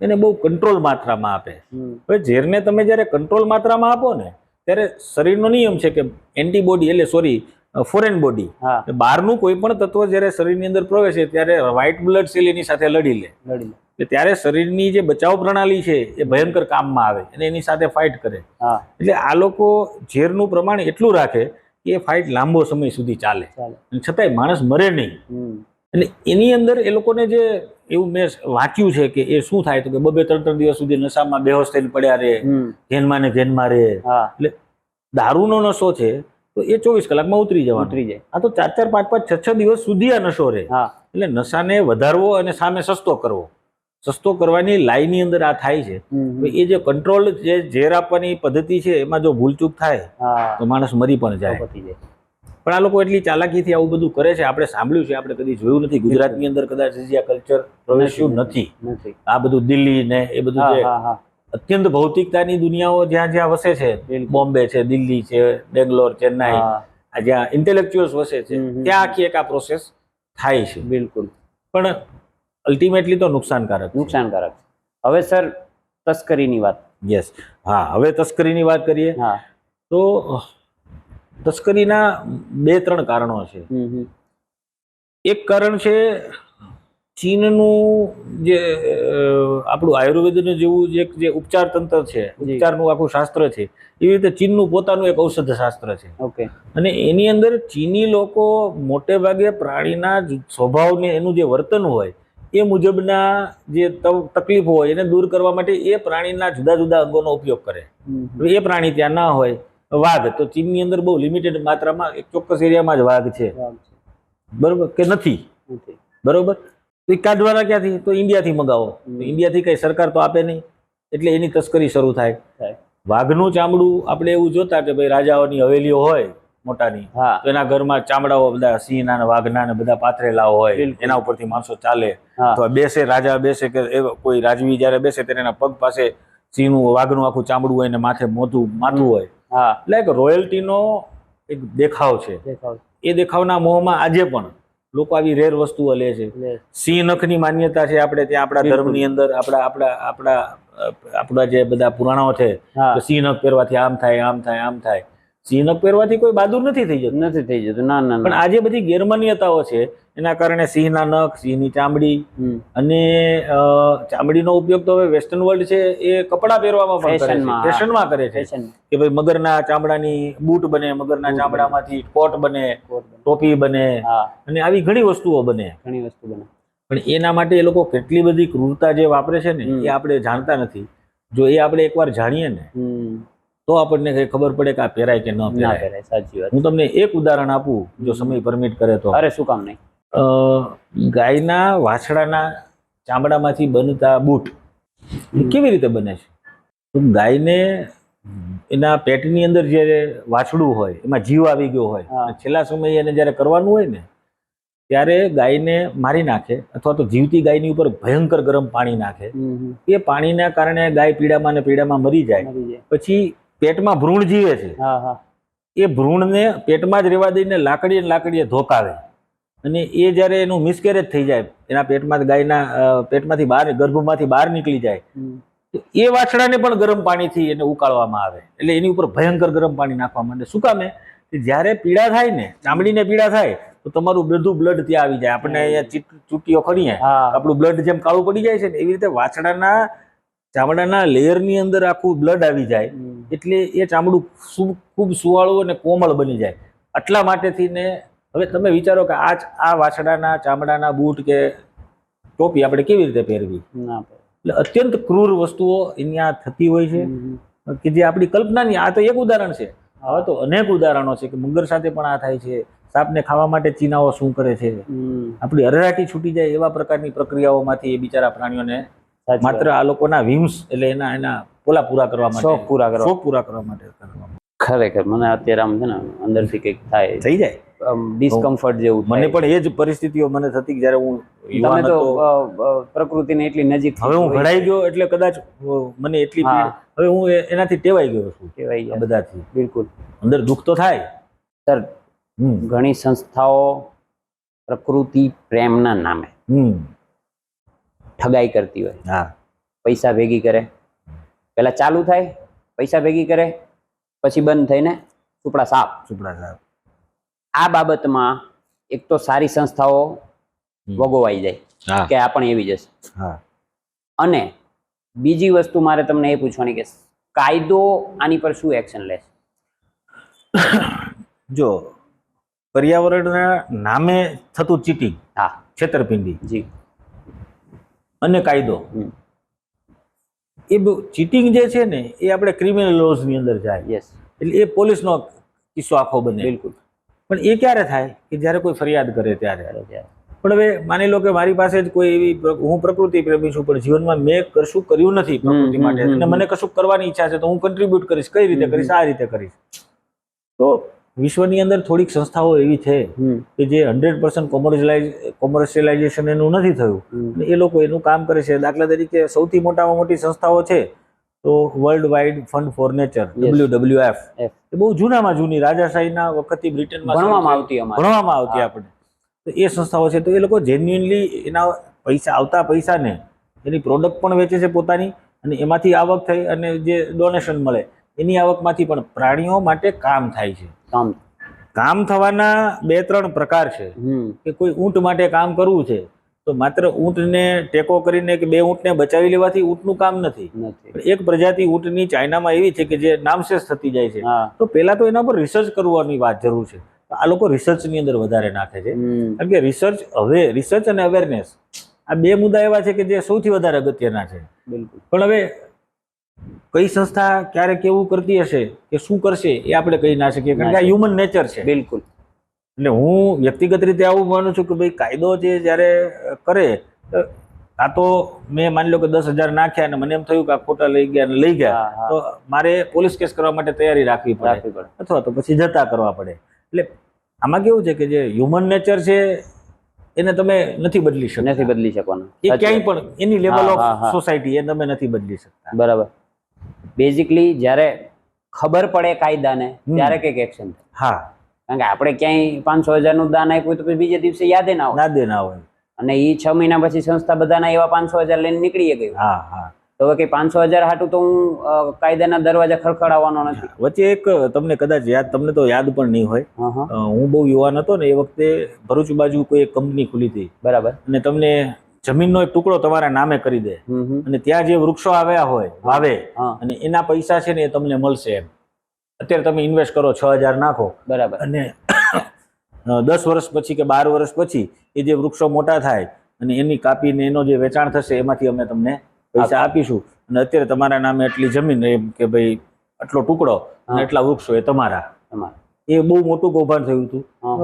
એને બહુ કંટ્રોલ માત્રામાં આપે. હવે ઝેરને તમે જ્યારે કંટ્રોલ માત્રામાં આપો ને ત્યારે શરીરનો નિયમ છે કે એન્ટીબોડી એટલે ફોરેન બોડી, બહારનું કોઈ પણ તત્વ જ્યારે શરીરની અંદર પ્રવેશે ત્યારે વ્હાઇટ બ્લડ સેલ એની સાથે લડી લે. એટલે ત્યારે શરીરની જે બચાવ પ્રણાલી છે એ ભયંકર કામમાં આવે અને એની સાથે ફાઇટ કરે. એટલે આ લોકો ઝેરનું પ્રમાણ એટલું રાખે કે એ ફાઇટ લાંબો સમય સુધી ચાલે અને છતાંય માણસ મરે નહીં. એટલે એની અંદર એ લોકોને જે એવું મેં વાંચ્યું છે કે એ શું થાય તો કે 2-3 દિવસ સુધી નશામાં બેહોશ થઈને પડ્યા રહે, ધ્યાનમાં ને ધ્યાનમાં રહે. એટલે દારૂનો નશો છે તો એ 24 કલાકમાં ઉતરી જાય. આ તો 4-4, 5-5, 6-6 દિવસ સુધી આ નશો રહે. એટલે નશાને વધારવો અને સામે સસ્તો કરવો, સસ્તો કરવાની લાઈનની અંદર આ થાય છે. એ જે કંટ્રોલ જે ઝેર આપવાની પદ્ધતિ છે એમાં જો ભૂલચૂક થાય તો માણસ મરી પણ જાય. પણ આ લોકો એટલી ચાલાકીથી આવું બધું કરે છે. આપણે સાંભળ્યું છે, આપણે કદી જોયું નથી. ગુજરાતની અંદર કદાચ હજી આ કલ્ચર પ્રવેશ્યું નથી. આ બધું દિલ્હી ને એ બધું જે અત્યંત ભૌતિકતાની દુનિયાઓ જ્યાં જ્યાં વસે છે, બોમ્બે છે, દિલ્હી છે, બેંગ્લોર, ચેન્નાઈ, આ જ્યાં ઇન્ટેલેક્ચ્યુઅલ્સ વસે છે ત્યાં આખી એક આ પ્રોસેસ થાય છે. બિલકુલ. પણ અલ્ટિમેટલી તો નુકસાનકારક. હવે સર તસ્કરીની વાત. યસ. હા, હવે તસ્કરીની વાત કરીએ તો તસ્કરીના 2-3 કારણો છે. એક કારણ છે ચીનનું જે આપણું આયુર્વેદનું જેવું જે ઉપચાર તંત્ર છે, ઉપચારનું આખું શાસ્ત્ર છે, એવી રીતે ચીનનું પોતાનું એક ઔષધ શાસ્ત્ર છે. ઓકે. અને એની અંદર ચીની લોકો મોટે ભાગે પ્રાણીના સ્વભાવને એનું જે વર્તન હોય એ મુજબના જે તકલીફો હોય એને દૂર કરવા માટે એ પ્રાણીના જુદા જુદા અંગોનો ઉપયોગ કરે. એ પ્રાણી ત્યાં ના હોય, વાઘ તો ચીનની અંદર બહુ લિમિટેડ માત્રામાં એક ચોક્કસ એરિયામાં જ વાઘ છે, બરોબર કે નથી, બરોબર. તો એ કાઢવાના ક્યાંથી? તો ઇન્ડિયાથી મગાવો. ઇન્ડિયાથી કઈ સરકાર તો આપે નહીં, એટલે એની તસ્કરી શરૂ થાય. વાઘનું ચામડું આપણે એવું જોતા કે ભાઈ રાજાઓની હવેલીઓ હોય મોટાની, તો એના ઘરમાં ચામડાઓ બધા સિંહના ને વાઘના ને બધા પાથરેલા હોય, એના ઉપરથી માણસો ચાલે અથવા બેસે, રાજા બેસે કે કોઈ રાજવી જયારે બેસે ત્યારે એના પગ પાસે સિંહનું વાઘનું આખું ચામડું હોય ને માથે માથું હોય. એટલે એક રોયલ્ટીનો એક દેખાવ છે. એ દેખાવના મોહમાં આજે પણ લોકો આવી રેર વસ્તુઓ લે છે. સિંહ નખની માન્યતા છે આપણે ત્યાં, આપણા ધર્મની અંદર, આપણા જે બધા પુરાણો છે, સિંહ નખ પહેરવાથી આમ થાય, આમ થાય, આમ થાય. સિંહ નખ પહેરવાથી કોઈ બહાદુર નથી થઈ જતું. ના ના. પણ આજે બધી ગેરમાન્યતાઓ છે, એના કારણે સિંહના નખ, સિંહની ચામડી અને ચામડીનો ઉપયોગ તો હવે વેસ્ટર્ન વર્લ્ડ છે એ કપડા પહેરવામાં પણ કરે છે, ફેશનમાં કરે છે કે ભાઈ મગરના ચામડાની બૂટ બને, મગરના ચામડામાંથી કોટ બને, ટોપી બને, અને આવી ઘણી વસ્તુઓ બને. પણ એના માટે એ લોકો કેટલી બધી ક્રૂરતા જે વાપરે છે ને એ આપણે જાણતા નથી. જો એ આપણે એકવાર જાણીએ ને તો આપણને કઈ ખબર પડે કે આ પહેરાય કે ન પહેરાય. સાચી વાત. હું તમને એક ઉદાહરણ આપું જો સમય પરમિટ કરે તો. અરે શું કામ નહીં. ગાયના વાછડાના ચામડામાંથી બનતા બૂટ કેવી રીતે બને છે? તો ગાયને એના પેટની અંદર જે વાછડું હોય એમાં જીવ આવી ગયો હોય, છેલ્લા સમયે એને જયારે કરવાનું હોય ને ત્યારે ગાયને મારી નાખે અથવા તો જીવતી ગાયની ઉપર ભયંકર ગરમ પાણી નાખે. એ પાણીના કારણે ગાય પીડામાં ને પીડામાં મરી જાય. પછી પેટમાં ભ્રૂણ જીવે છે, એ ભ્રૂણને પેટમાં જ રહેવા દઈને લાકડીએ ધોકાવે, અને એ જ્યારે એનું મિસકેરેજ થઈ જાય, એના પેટમાં ગાયના પેટમાંથી બહાર, ગર્ભમાંથી બહાર નીકળી જાય, તો એ વાછડાને પણ ગરમ પાણીથી એને ઉકાળવામાં આવે. એટલે એની ઉપર ભયંકર ગરમ પાણી નાખવામાં આવે. શું કામે? જ્યારે પીડા થાય ને, ચામડીને પીડા થાય તો તમારું બધું બ્લડ ત્યાં આવી જાય. આપણે અહીંયા ચૂંટીઓ ખણીએ, આપણું બ્લડ જેમ કાળું પડી જાય છે ને, એવી રીતે વાછડાના ચામડાના લેયરની અંદર આખું બ્લડ આવી જાય, એટલે એ ચામડું ખૂબ સુવાળું અને કોમળ બની જાય. આટલા માટેથી ને હવે તમે વિચારો કે આ વાછડાના ચામડાના બૂટ કે ટોપી આપણે કેવી રીતે પહેરવી? એટલે અત્યંત ક્રૂર વસ્તુઓ અહીંયા થતી હોય છે કે જે આપણી કલ્પનાની. આ તો એક ઉદાહરણ છે, હવે તો અનેક ઉદાહરણો છે કે મગર સાથે પણ આ થાય છે. સાપને ખાવા માટે ચીનાઓ શું કરે છે, આપણી અરેરાટી છૂટી જાય એવા પ્રકારની પ્રક્રિયાઓમાંથી એ બિચારા પ્રાણીઓને માત્ર આ લોકોના વિમ્સ એટલે એના પોલા પૂરા કરવા માટે, શોખ પૂરા કરવા માટે. ખરેખર મને અત્યારે આમ છે ને અંદરથી કંઈક થાય, થઈ જાય ડિસ્કમ્ફર્ટ જેવું. મને પણ એ જ પરિસ્થિતિઓ મને થતી જ્યારે હું તમે તો પ્રકૃતિને એટલી નજીક. હવે હું ઘડાઈ ગયો એટલે કદાચ મને એટલી પીડ, હવે હું એનાથી ટેવાઈ ગયો છું, બધાથી. બિલકુલ અંદર દુઃખ તો થાય. સર, ઘણી સંસ્થાઓ પ્રકૃતિ પ્રેમના નામે ઠગાઈ કરતી હોય. પૈસા ભેગી કરે, પેલા ચાલુ થાય, પૈસા ભેગી કરે, પછી બંધ થઈને સુપડા સાપ. આ બાબતમાં એક તો સારી સંસ્થાઓ વગોવાઈ જાય કે આ પણ એવી જશે, અને બીજી વસ્તુ મારે તમને એ પૂછવાની કે કાયદો આની પર શું એક્શન લેશે? જો પર્યાવરણના નામે થતું ચીટિંગ, છેતરપિંડી જી, અને કાયદો, એ ચીટિંગ જે છે ને એ આપણે ક્રિમિનલ લોઝ ની અંદર જાય. એટલે એ પોલીસનો કિસ્સો આખો બને. બિલકુલ. પણ એ ક્યારે થાય કે જ્યારે કોઈ ફરિયાદ કરે ત્યારે. પણ હવે માની લો કે મારી પાસે જ કોઈ એવી, હું પ્રકૃતિ પ્રેમી છું પણ જીવનમાં મેં કશું કર્યું નથી પ્રકૃતિ માટે, અને મને કશું કરવાની ઈચ્છા છે, તો હું કન્ટ્રીબ્યુટ કરીશ. કઈ રીતે કરીશ? આ રીતે કરીશ. તો વિશ્વની અંદર થોડીક સંસ્થાઓ એવી છે કે જે 100% કોમર્શિયલાઇઝેશન એનું નથી થયું, એ લોકો એનું કામ કરે છે. દાખલા તરીકે સૌથી મોટામાં મોટી સંસ્થાઓ છે તો world wide fund for nature, WWF, એ બહુ જૂનામાં જૂની રાજાશાહીના વખતથી બ્રિટનમાં ભણવામાં આવતી આપણે. તો એ સંસ્થાઓ છે, તો એ લોકો જેન્યુઇનલી એના આવતા પૈસાને એની પ્રોડક્ટ પણ વેચે છે પોતાની, અને એમાંથી આવક થઈ અને જે ડોનેશન મળે એની આવકમાંથી પણ પ્રાણીઓ માટે કામ થાય છે. કામ થવાના 2-3 પ્રકાર છે કે કોઈ ઊંટ માટે કામ કરવું છે તો માત્ર ઊંટને ટેકો કરીને કે 2 ઊંટને બચાવી લેવાથી ઊંટનું કામ નથી. પણ એક પ્રજાતિ ઊંટની ચાઇનામાં એવી છે કે જે નામશેષ થતી જાય છે. તો પહેલા તો એના પર રિસર્ચ કરવાની વાત જરૂર છે. આ લોકો રિસર્ચની અંદર વધારે નાખે છે કારણ કે રિસર્ચ અને અવેરનેસ આ 2 મુદ્દા એવા છે કે જે સૌથી વધારે અગત્યના છે. બિલકુલ. પણ હવે કઈ સંસ્થા ક્યારે કેવું કરતી હશે કે શું કરશે એ આપણે કહી ના શકીએ કારણ કે આ હ્યુમન નેચર છે. બિલકુલ. એટલે હું વ્યક્તિગત રીતે આવું માનું છું કે ભાઈ કાયદો જે જ્યારે કરે આ તો મેં માની લો કે 10,000 નાખ્યા અને મને એમ થયું કે આ ખોટા લઈ ગયા તો મારે પોલીસ કેસ કરવા માટે તૈયારી રાખવી પડે અથવા તો પછી જતા કરવા પડે. એટલે આમાં કેવું છે કે જે હ્યુમન નેચર છે એને તમે નથી બદલી શકવાના એ ક્યાંય પણ એની લેવલ ઓફ સોસાયટી એ તમે નથી બદલી શકતા. બરાબર. બેઝિકલી જ્યારે ખબર પડે કાયદાને ત્યારે કંઈક એક્શન થાય. હા, કારણ કે આપણે ક્યાંય 500,000 નું દાન આપ્યું તો પછી બીજે દિવસે યાદ ના હોય અને એ 6 મહિના પછી સંસ્થા બધાના એવા 500,000 લઈને નીકળી ગયું. તો હવે કઈ 500,000 હાટું તો હું કાયદાના દરવાજા ખડખડાવવાનો નથી. વચ્ચે એક તમને કદાચ તમને તો યાદ પણ નહીં હોય, હું બહુ યુવાન હતો ને એ વખતે ભરૂચ બાજુ કોઈ એક કંપની ખુલી હતી. બરાબર. અને તમને જમીનનો એક ટુકડો તમારા નામે કરી દે અને ત્યાં જે વૃક્ષો આવ્યા હોય વાવે અને એના પૈસા છે ને એ તમને મળશે એમ. અત્યારે તમે ઇન્વેસ્ટ કરો 6,000 નાખો. બરાબર. અને 10 વર્ષ પછી કે 12 વર્ષ પછી એ જે વૃક્ષો મોટા થાય અને એની કાપીને એનો જે વેચાણ થશે એમાંથી અમે તમને પૈસા આપીશું અને અત્યારે તમારા નામે એટલી જમીન એમ કે ભાઈ આટલો ટુકડો અને એટલા વૃક્ષો એ તમારા. એ બહુ મોટું કૌભાંડ થયું હતું.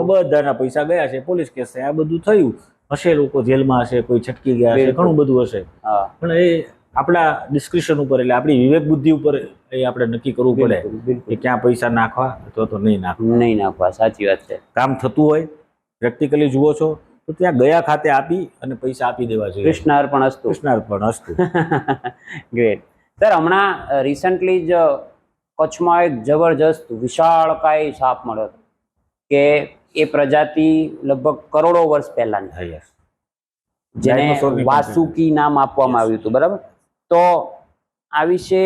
બધાના પૈસા ગયા છે, પોલીસ કેસ છે, આ બધું થયું હશે, લોકો જેલમાં હશે, કોઈ છટકી ગયા હશે, ઘણું બધું હશે. પણ એ આપણા ડિસ્ક્રિપ્શન ઉપર એટલે આપણી વિવેક બુદ્ધિ ઉપર એ આપણે નક્કી કરવું પડે કે ક્યાં પૈસા નાખવા અથવા તો નહીં નાખવા. સાચી વાત છે. કામ થતું હોય પ્રેક્ટિકલી જુઓ છો તો ત્યાં ગયા ખાતે આપી અને પૈસા આપી દેવા જોઈએ. કૃષ્ણાર્પણ અસ્તુ. ગ્રેટ. સર, હમણાં રિસન્ટલી જ કચ્છમાં એક જબરજસ્ત વિશાળકાય સાપ મળ્યો હતો કે એ પ્રજાતિ લગભગ કરોડો વર્ષ પહેલાની, જેને વાસુકી નામ આપવામાં આવ્યું હતું. બરાબર. તો આ વિશે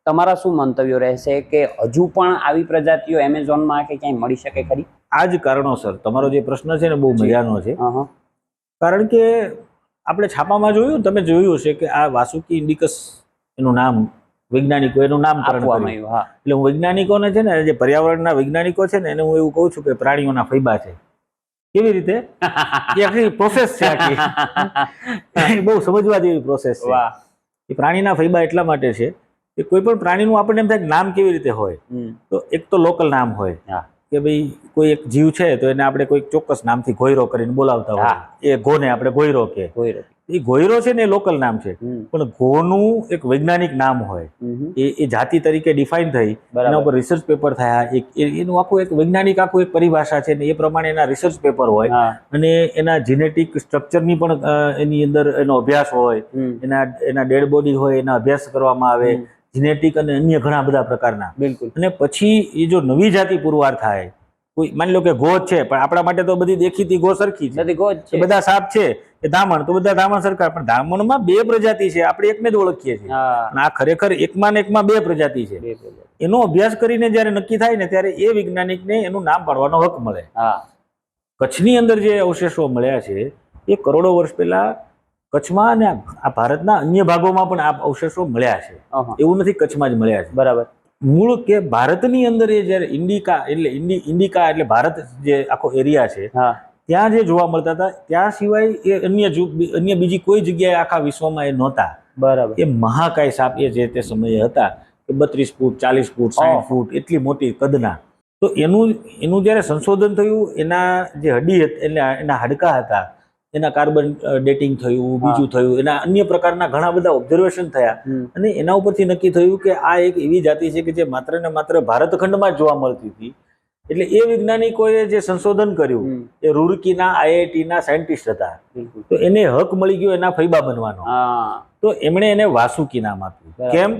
તમારા શું મંતવ્યો રહેશે કે હજુ પણ આવી પ્રજાતિઓ એમેઝોનમાં કે ક્યાંય મળી શકે ખરી? આ જ કારણોસર તમારો જે પ્રશ્ન છે ને બહુ મજાનો છે. કારણ કે આપણે છાપામાં જોયું, તમે જોયું હશે કે આ વાસુકી ઇન્ડિકસ એનું નામ વૈજ્ઞાનિકો એનું નામકરણ કર્યું. એટલે હું વૈજ્ઞાનિકોને છે ને જે પર્યાવરણના વૈજ્ઞાનિકો છે ને એને હું એવું કહું છું કે પ્રાણીઓના ફૈબા છે. કેવી રીતે? એ આખી પ્રોસેસ છે, આખી બહુ સમજવા જેવી પ્રોસેસ છે. એ પ્રાણીના ફૈબા એટલા માટે છે કે કોઈ પણ પ્રાણીનું આપણને એમ થાય નામ કેવી રીતે હોય, તો એક તો લોકલ નામ હોય કે ભાઈ કોઈ એક જીવ છે તો એને આપણે કોઈ ચોક્કસ નામથી ગોયરો કરીને બોલાવતા હોય. એ ઘોને આપણે ગોયરો કે એ ગોયરો છે ને એ લોકલ નામ છે. પણ ઘોનું એક વૈજ્ઞાનિક નામ હોય, એ જાતિ તરીકે ડિફાઇન થઈ, એના ઉપર રિસર્ચ પેપર થયા, એનું આખું એક વૈજ્ઞાનિક આખું એક પરિભાષા છે ને એ પ્રમાણે એના રિસર્ચ પેપર હોય અને એના જીનેટિક સ્ટ્રક્ચરની પણ એની અંદર એનો અભ્યાસ હોય, એના ડેડ બોડી હોય એના અભ્યાસ કરવામાં આવે, જીનેટિક અને અન્ય ઘણા બધા પ્રકારના. અને પછી એ જો નવી જાતિ પુરવાર થાય, કોઈ માની લો કે ગો છે પણ આપણા માટે તો બધી દેખીતી ગો સરખી છે, બધા સાપ છે એ ધામણ તો બધા ધામણ સરખા, પણ ધામણમાં 2 પ્રજાતિ છે, આપણે એકને જ ઓળખીએ છીએ અને આ ખરેખર એકમાં ને એકમાં 2 પ્રજાતિ છે. એનો અભ્યાસ કરીને જયારે નક્કી થાય ને ત્યારે એ વૈજ્ઞાનિકને એનું નામ પાડવાનો હક મળે. કચ્છની અંદર જે અવશેષો મળ્યા છે એ કરોડો વર્ષ પહેલા કચ્છમાં અને આ ભારતના અન્ય ભાગોમાં પણ આ અવશેષો મળ્યા છે. એવું નથી કચ્છમાં જ મળ્યા છે. બરાબર. મૂળ કે ભારતની અંદર એ જયારે ઇન્ડિકા એટલે ભારત જે આખો એરિયા છે ત્યાં જે જોવા મળતા હતા ત્યાં સિવાય એ અન્ય બીજી કોઈ જગ્યાએ આખા વિશ્વમાં એ નહોતા. બરાબર. એ મહાકાય સાપ એ જે તે સમયે હતા કે 32 ફૂટ 40 ફૂટ 60 ફૂટ એટલી મોટી કદના. તો એનું જયારે સંશોધન થયું, એના જે હડી એટલે એના હાડકા હતા એના કાર્બન ડેટિંગ થયું, બીજું થયું, એના અન્ય પ્રકારના ઘણા બધા ઓબ્ઝર્વેશન થયા અને એના ઉપરથી નક્કી થયું કે આ એક એવી જાતિ છે કે જે માત્ર ને માત્ર ભારત ખંડમાં જ જોવા મળતી હતી. એટલે એ વૈજ્ઞાનિકોએ જે સંશોધન કર્યું એ રૂરકીના IIT ના સાયન્ટિસ્ટ હતા. તો એને હક મળી ગયો એના ફૈબા બનવાનો. તો એમણે એને વાસુકી નામ આપ્યું. કેમ?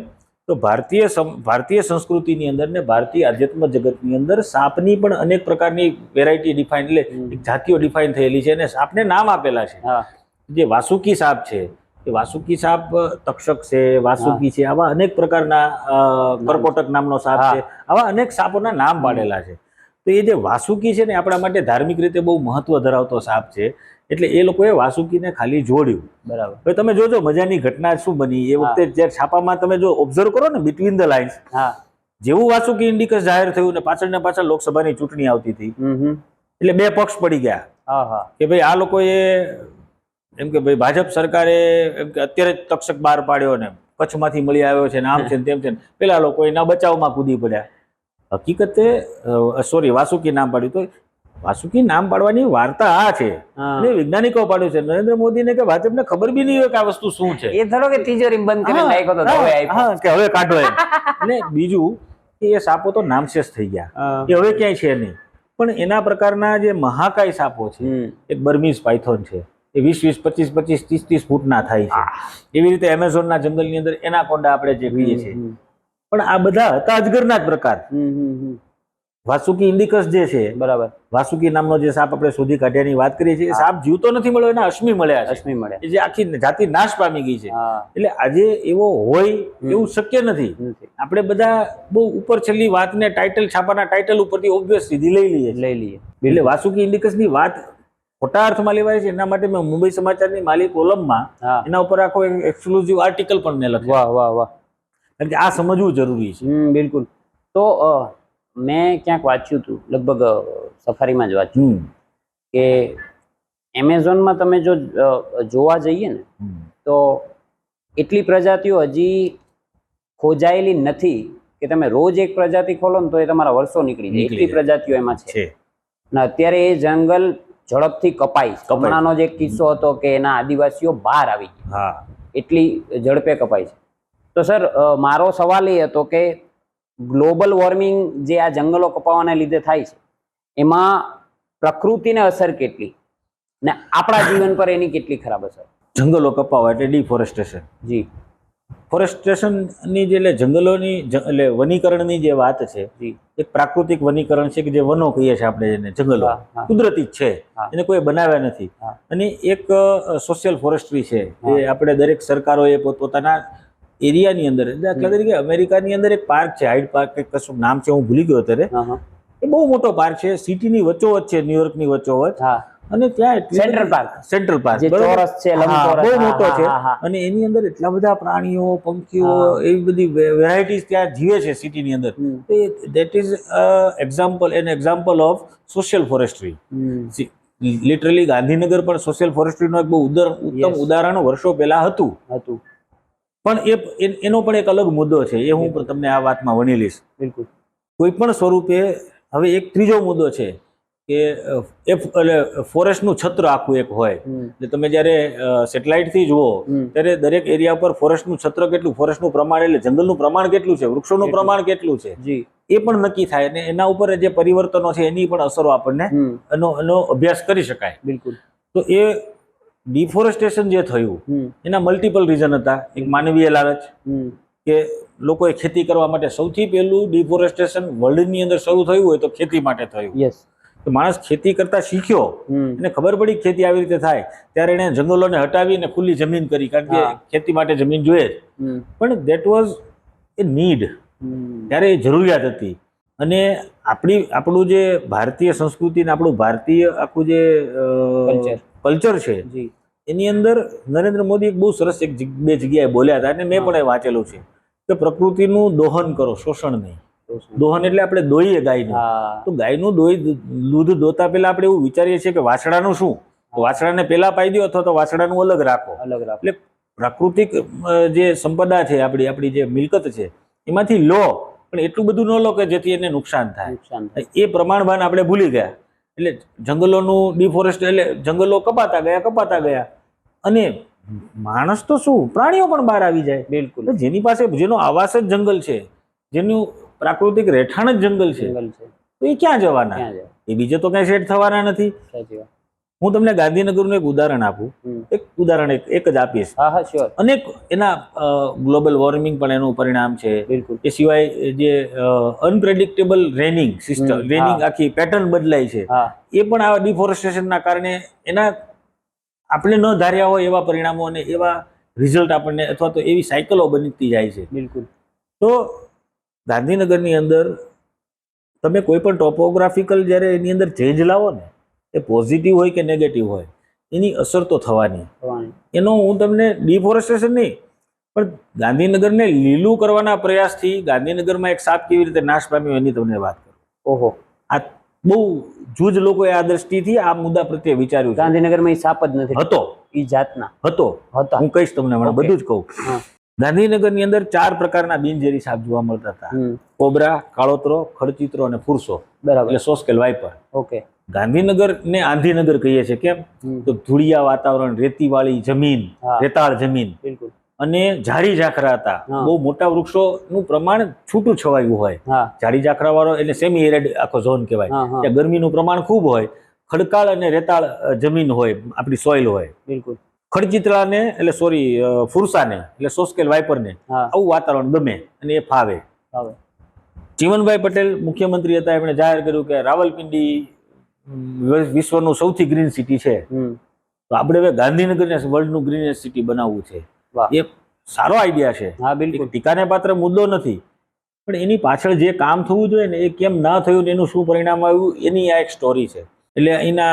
તો ભારતીય સંસ્કૃતિની અંદર ને ભારતીય આધ્યાત્મ જગતની અંદર સાપની પણ અનેક પ્રકારની વેરાયટી ડિફાઇન એટલે જાતિઓ ડિફાઇન થયેલી છે અને સાપને નામ આપેલા છે. જે વાસુકી સાપ છે એ વાસુકી સાપ તક્ષક છે, વાસુકી છે, આવા અનેક પ્રકારના કરકોટક નામનો સાપ છે, આવા અનેક સાપોના નામ પાડેલા છે. તો એ જે વાસુકી છે ને આપણા માટે ધાર્મિક રીતે બહુ મહત્વ ધરાવતો સાપ છે, એટલે એ લોકોએ વાસુકીને ખાલી જોડ્યું. બરાબર. હવે તમે જોજો મજાની ઘટના શું બની એ વખતે, જ્યારે છાપામાં તમે જો ઓબ્ઝર્વ કરો ને બિટવીન ધ લાઇન્સ, હા. જેવું વાસુકી ઇન્ડિકસ જાહેર થયું ને પાછળ ને પાછળ લોકસભાની ચૂંટણી આવતી હતી, એટલે બે પક્ષ પડી ગયા હા હા કે ભાઈ આ લોકોએ એમ કે ભાઈ ભાજપ સરકારે એમ કે અત્યારે જ તક્ષક બહાર પાડ્યો ને કચ્છમાંથી મળી આવ્યો છે ને આમ છે ને તેમ છે ને, પેલા લોકો એના બચાવમાં કૂદી પડ્યા. હકીકતે સોરી વાસુકી નામ પાડ્યું. તો વાસુકી નામ પાડવાની વાર્તા આ છે, અને વૈજ્ઞાનિકો પાડ્યું છે. નરેન્દ્ર મોદીને કે ભાજપને ખબર બી નહીં હોય કે આ વસ્તુ શું છે. એ ધરો કે તિજોરી બંધ કરીને નાખ્યો તો હવે આપ્યો. હા, કે હવે કાઢો એમ. અને બીજું કે એ સાપો તો નામશેષ થઈ ગયા, એ હવે ક્યાંય છે નહીં. પણ એના પ્રકારના જે મહાકાય સાપો છે, એક બર્મીઝ પાયથોન છે, એ 20-20, 25-25, 30-30 ફૂટના થાય છે. એવી રીતે એમેઝોનના જંગલની અંદર એનાકોન્ડા આપણે જે કહીએ છીએ, પણ આ બધા હતા અજગરના જ પ્રકાર. વાસુકી ઇન્ડિકસ જે છે, બરાબર, વાસુકી નામનો જે સાપ આપણે શોધી કાઢ્યાની વાત કરીએ છીએ, એ સાપ જીવતો નથી મળ્યો, એના અશ્મિ મળ્યા છે. અશ્મિ મળ્યા, જે આખી જાતિ નાશ પામી ગઈ છે. એટલે આજે એવો હોય એવું શક્ય નથી. આપણે બધા બહુ ઉપર છેલ્લી વાતને ટાઇટલ, છાપાના ટાઇટલ ઉપરથી ઓબ્વિયસ સીધી લઈ લઈએ. એટલે વાસુકી ઇન્ડિકસની વાત ખોટા અર્થમાં લેવાય છે. એના માટે મેં મુંબઈ સમાચારની માલી કોલમમાં એના ઉપર આખો એક્સક્લુઝિવ આર્ટિકલ પણ મેં લખ્યો. વાહ વાહ વાહ. કારણ કે આ સમજવું જરૂરી છે. બિલકુલ. તો મેં ક્યાંક વાંચ્યું હતું, લગભગ સફારીમાં જ વાંચ્યું, કે એમેઝોનમાં તમે જો જોવા જઈએ ને તો એટલી પ્રજાતિઓ હજી ખોજાયેલી નથી કે તમે રોજ એક પ્રજાતિ ખોલો ને તો એ તમારા વર્ષો નીકળી જાય, એટલી પ્રજાતિઓ એમાં છે. અને અત્યારે એ જંગલ ઝડપથી કપાય. હમણાંનો જે કિસ્સો હતો કે એના આદિવાસીઓ બહાર આવી ગયા, એટલી ઝડપે કપાય છે. તો સર, મારો સવાલ એ હતો કે ગ્લોબલ વોર્મિંગ જે આ જંગલો કપાવાને લીધે થાય છે, એમાં પ્રકૃતિને અસર કેટલી ને આપણા જીવન પર એની કેટલી ખરાબ અસર? જંગલો કપાવા એટલે ડિફોરેસ્ટેશન. જી. ફોરેસ્ટેશનની જે એટલે જંગલોની એટલે વનીકરણની જે વાત છે, એક પ્રાકૃતિક વનીકરણ છે કે જે વનો કહીએ છીએ આપણે, એને જંગલો કુદરતી જ છે, એને કોઈ બનાવ્યા નથી. અને એક સોશિયલ ફોરેસ્ટ્રી છે, એ આપણે દરેક સરકારોએ પોતપોતાના એરિયાની અંદર, દાખલા તરીકે અમેરિકાની અંદર એક પાર્ક છે, હાઇડ પાર્ક, કંઈક કશું નામ છે, હું ભૂલી ગયો અત્યારે. એ બહુ મોટો પાર્ક છે, સિટીની વચ્ચોવચ્ચ છે, ન્યુયોર્કની વચ્ચોવચ્ચ. અને ત્યાં સેન્ટ્રલ પાર્ક ચોરસ છે, બહુ મોટો છે. અને એની અંદર એટલા બધા પ્રાણીઓ, પંખીઓ, એવી બધી વેરાયટીઝ ત્યાં જીવે છે સિટીની અંદર. That is example of social forestry. Literally Gandhinagar પણ સોશિયલ ફોરેસ્ટ્રીનું એક બહુ ઉત્તમ ઉદાહરણ વર્ષો પહેલા હતું. પણ એનો પણ એક અલગ મુદ્દો છે, એ હું તમને આ વાતમાં વણી લઈશ. બિલકુલ. કોઈ પણ સ્વરૂપે હવે એક ત્રીજો મુદ્દો છે કે એટલે ફોરેસ્ટનું છત્ર આખું એક હોય. એટલે તમે જ્યારે સેટેલાઇટથી જુઓ ત્યારે દરેક એરિયા પર ફોરેસ્ટનું છત્ર કેટલું, ફોરેસ્ટનું પ્રમાણ એટલે જંગલનું પ્રમાણ કેટલું છે, વૃક્ષોનું પ્રમાણ કેટલું છે, એ પણ નક્કી થાય. અને એના ઉપર જે પરિવર્તનો છે એની પણ અસરો આપણને એનો અભ્યાસ કરી શકાય. બિલકુલ. તો એ ડિફોરેસ્ટેશન જે થયું એના મલ્ટિપલ રીઝન હતા. એક માનવીય લાલચ, કે લોકોએ ખેતી કરવા માટે, સૌથી પહેલું ડિફોરેસ્ટેશન વર્લ્ડની અંદર શરૂ થયું હોય તો ખેતી માટે થયું. તો માણસ ખેતી કરતા શીખ્યો, એને ખબર પડી ખેતી આવી રીતે થાય, ત્યારે એને જંગલોને હટાવીને ખુલ્લી જમીન કરી, કારણ કે ખેતી માટે જમીન જોઈએ જ. પણ દેટ વોઝ એ નીડ, ત્યારે એ જરૂરિયાત હતી. અને આપણું જે ભારતીય સંસ્કૃતિ ને આપણું ભારતીય આખું જે કલ્ચર છે, એની અંદર નરેન્દ્ર મોદી એક બહુ સરસ બે જગ્યાએ બોલ્યા હતા, અને મેં પણ એ વાંચેલું છે કે પ્રકૃતિનું દોહન કરો, શોષણ નહીં. દોહન એટલે આપણે દોઈએ ગાયનું, તો ગાયનું દૂધ દોતા પહેલા આપણે એવું વિચારીએ છીએ કે વાછડાનું શું, તો વાછડાને પહેલા પાઈ દો અથવા તો વાછડાનું અલગ રાખો. એટલે પ્રાકૃતિક જે સંપદા છે, આપણી જે મિલકત છે, એમાંથી લો, પણ એટલું બધું ન લો કે જેથી એને નુકસાન થાય. એ પ્રમાણભાન આપણે ભૂલી ગયા. એટલે જંગલોનું ડિફોરેસ્ટ, એટલે જંગલો કપાતા ગયા. અને માણસ તો શું, પ્રાણીઓ પણ બહાર આવી જાય. બિલકુલ. જેની પાસે, જેનો આવાસ જ જંગલ છે, જેનું પ્રાકૃતિક રહેઠાણ જ જંગલ છે, તો એ ક્યાં જવાના? એ બીજે તો ક્યાંય સેટ થવાના નથી. હું તમને ગાંધીનગરનું એક ઉદાહરણ આપું, એક જ આપીશ. અનેક એના ગ્લોબલ વોર્મિંગ પણ એનું પરિણામ છે. એ સિવાય જે અનપ્રેડિક્ટેબલ રેનિંગ સિસ્ટમ, રેનિંગ આખી પેટર્ન બદલાય છે, એ પણ આ ડિફોરેસ્ટેશનના કારણે એના આપણે ન ધાર્યા હોય એવા પરિણામો અને એવા રિઝલ્ટ આપણને, અથવા તો એવી સાયકલો બનતી જાય છે. બિલકુલ. તો ગાંધીનગરની અંદર તમે કોઈ પણ ટોપોગ્રાફિકલ જ્યારે એની અંદર ચેન્જ લાવો ને, એ પોઝિટિવ હોય કે નેગેટિવ હોય, એની અસર તો થવાની. એનો હું તમને ડિફોરેસ્ટેશન નહીં, પણ ગાંધીનગરને લીલું કરવાના પ્રયાસથી ગાંધીનગરમાં એક સાપ કેવી રીતે નાશ પામ્યો એની તમને વાત કરું. ઓહો, આ બહુ જૂજ લોકોએ આ દ્રષ્ટિથી આ મુદ્દા પ્રત્યે વિચાર્યું છે. ગાંધીનગરમાં ઈ સાપ જ નથી હતો ઈ જાતના હતો હતા. હું કહીશ તમને, હમણાં Okay. બધું જ કહું. હા. ગાંધીનગરની અંદર 4 પ્રકારના બિનઝેરી સાપ જોવા મળતા હતા: કોબરા, કાળોતરો, ખડચિત્રો અને ફુરસો, બરાબર. એટલે સોસ્કેલ વાઇપર. ઓકે. ગાંધીનગર ને આંધીનગર કહીએ છીએ. કેમ? તો ધૂળિયા વાતાવરણ, રેતીવાળી જમીન, હા. રેતાળ જમીન બિલકુલ. અને ઝાડી ઝાખરા હતા. હા. બહુ મોટા વૃક્ષોનું પ્રમાણ છૂટું છવાયું હોય. હા ઝાડી ઝાખરા વાળો એટલે સેમી એરેડ આખો ઝોન કહેવાય. હા, હા. ત્યાં ગરમીનું પ્રમાણ ખૂબ હોય. ખડકાળ અને રેતાળ જમીન હોય, આપણી સોઇલ હોય. બિલકુલ. ખડચિત્રાને એટલે ફુરસાને એટલે સોસ્કેલ વાઇપરને હા. આવું વાતાવરણ ગમે અને એ ફાવે. હવે ચીમનભાઈ પટેલ મુખ્યમંત્રી હતા, એમણે જાહેર કર્યું કે રાવલપિંડી વિશ્વનું સૌથી ગ્રીન સિટી છે. તો આપણે હવે ગાંધીનગરને વર્લ્ડનું ગ્રીનેસ્ટ સિટી બનાવવું છે. વાહ. એ સારો આઈડિયા છે. હા બિલકુલ. એક ટીકાને પાત્ર મુદ્દો નથી, પણ એની પાછળ જે કામ થવું જોઈએ ને એ કેમ ના થયું ને એનું શું પરિણામ આવ્યું એની આ એક સ્ટોરી છે. એટલે અહીંના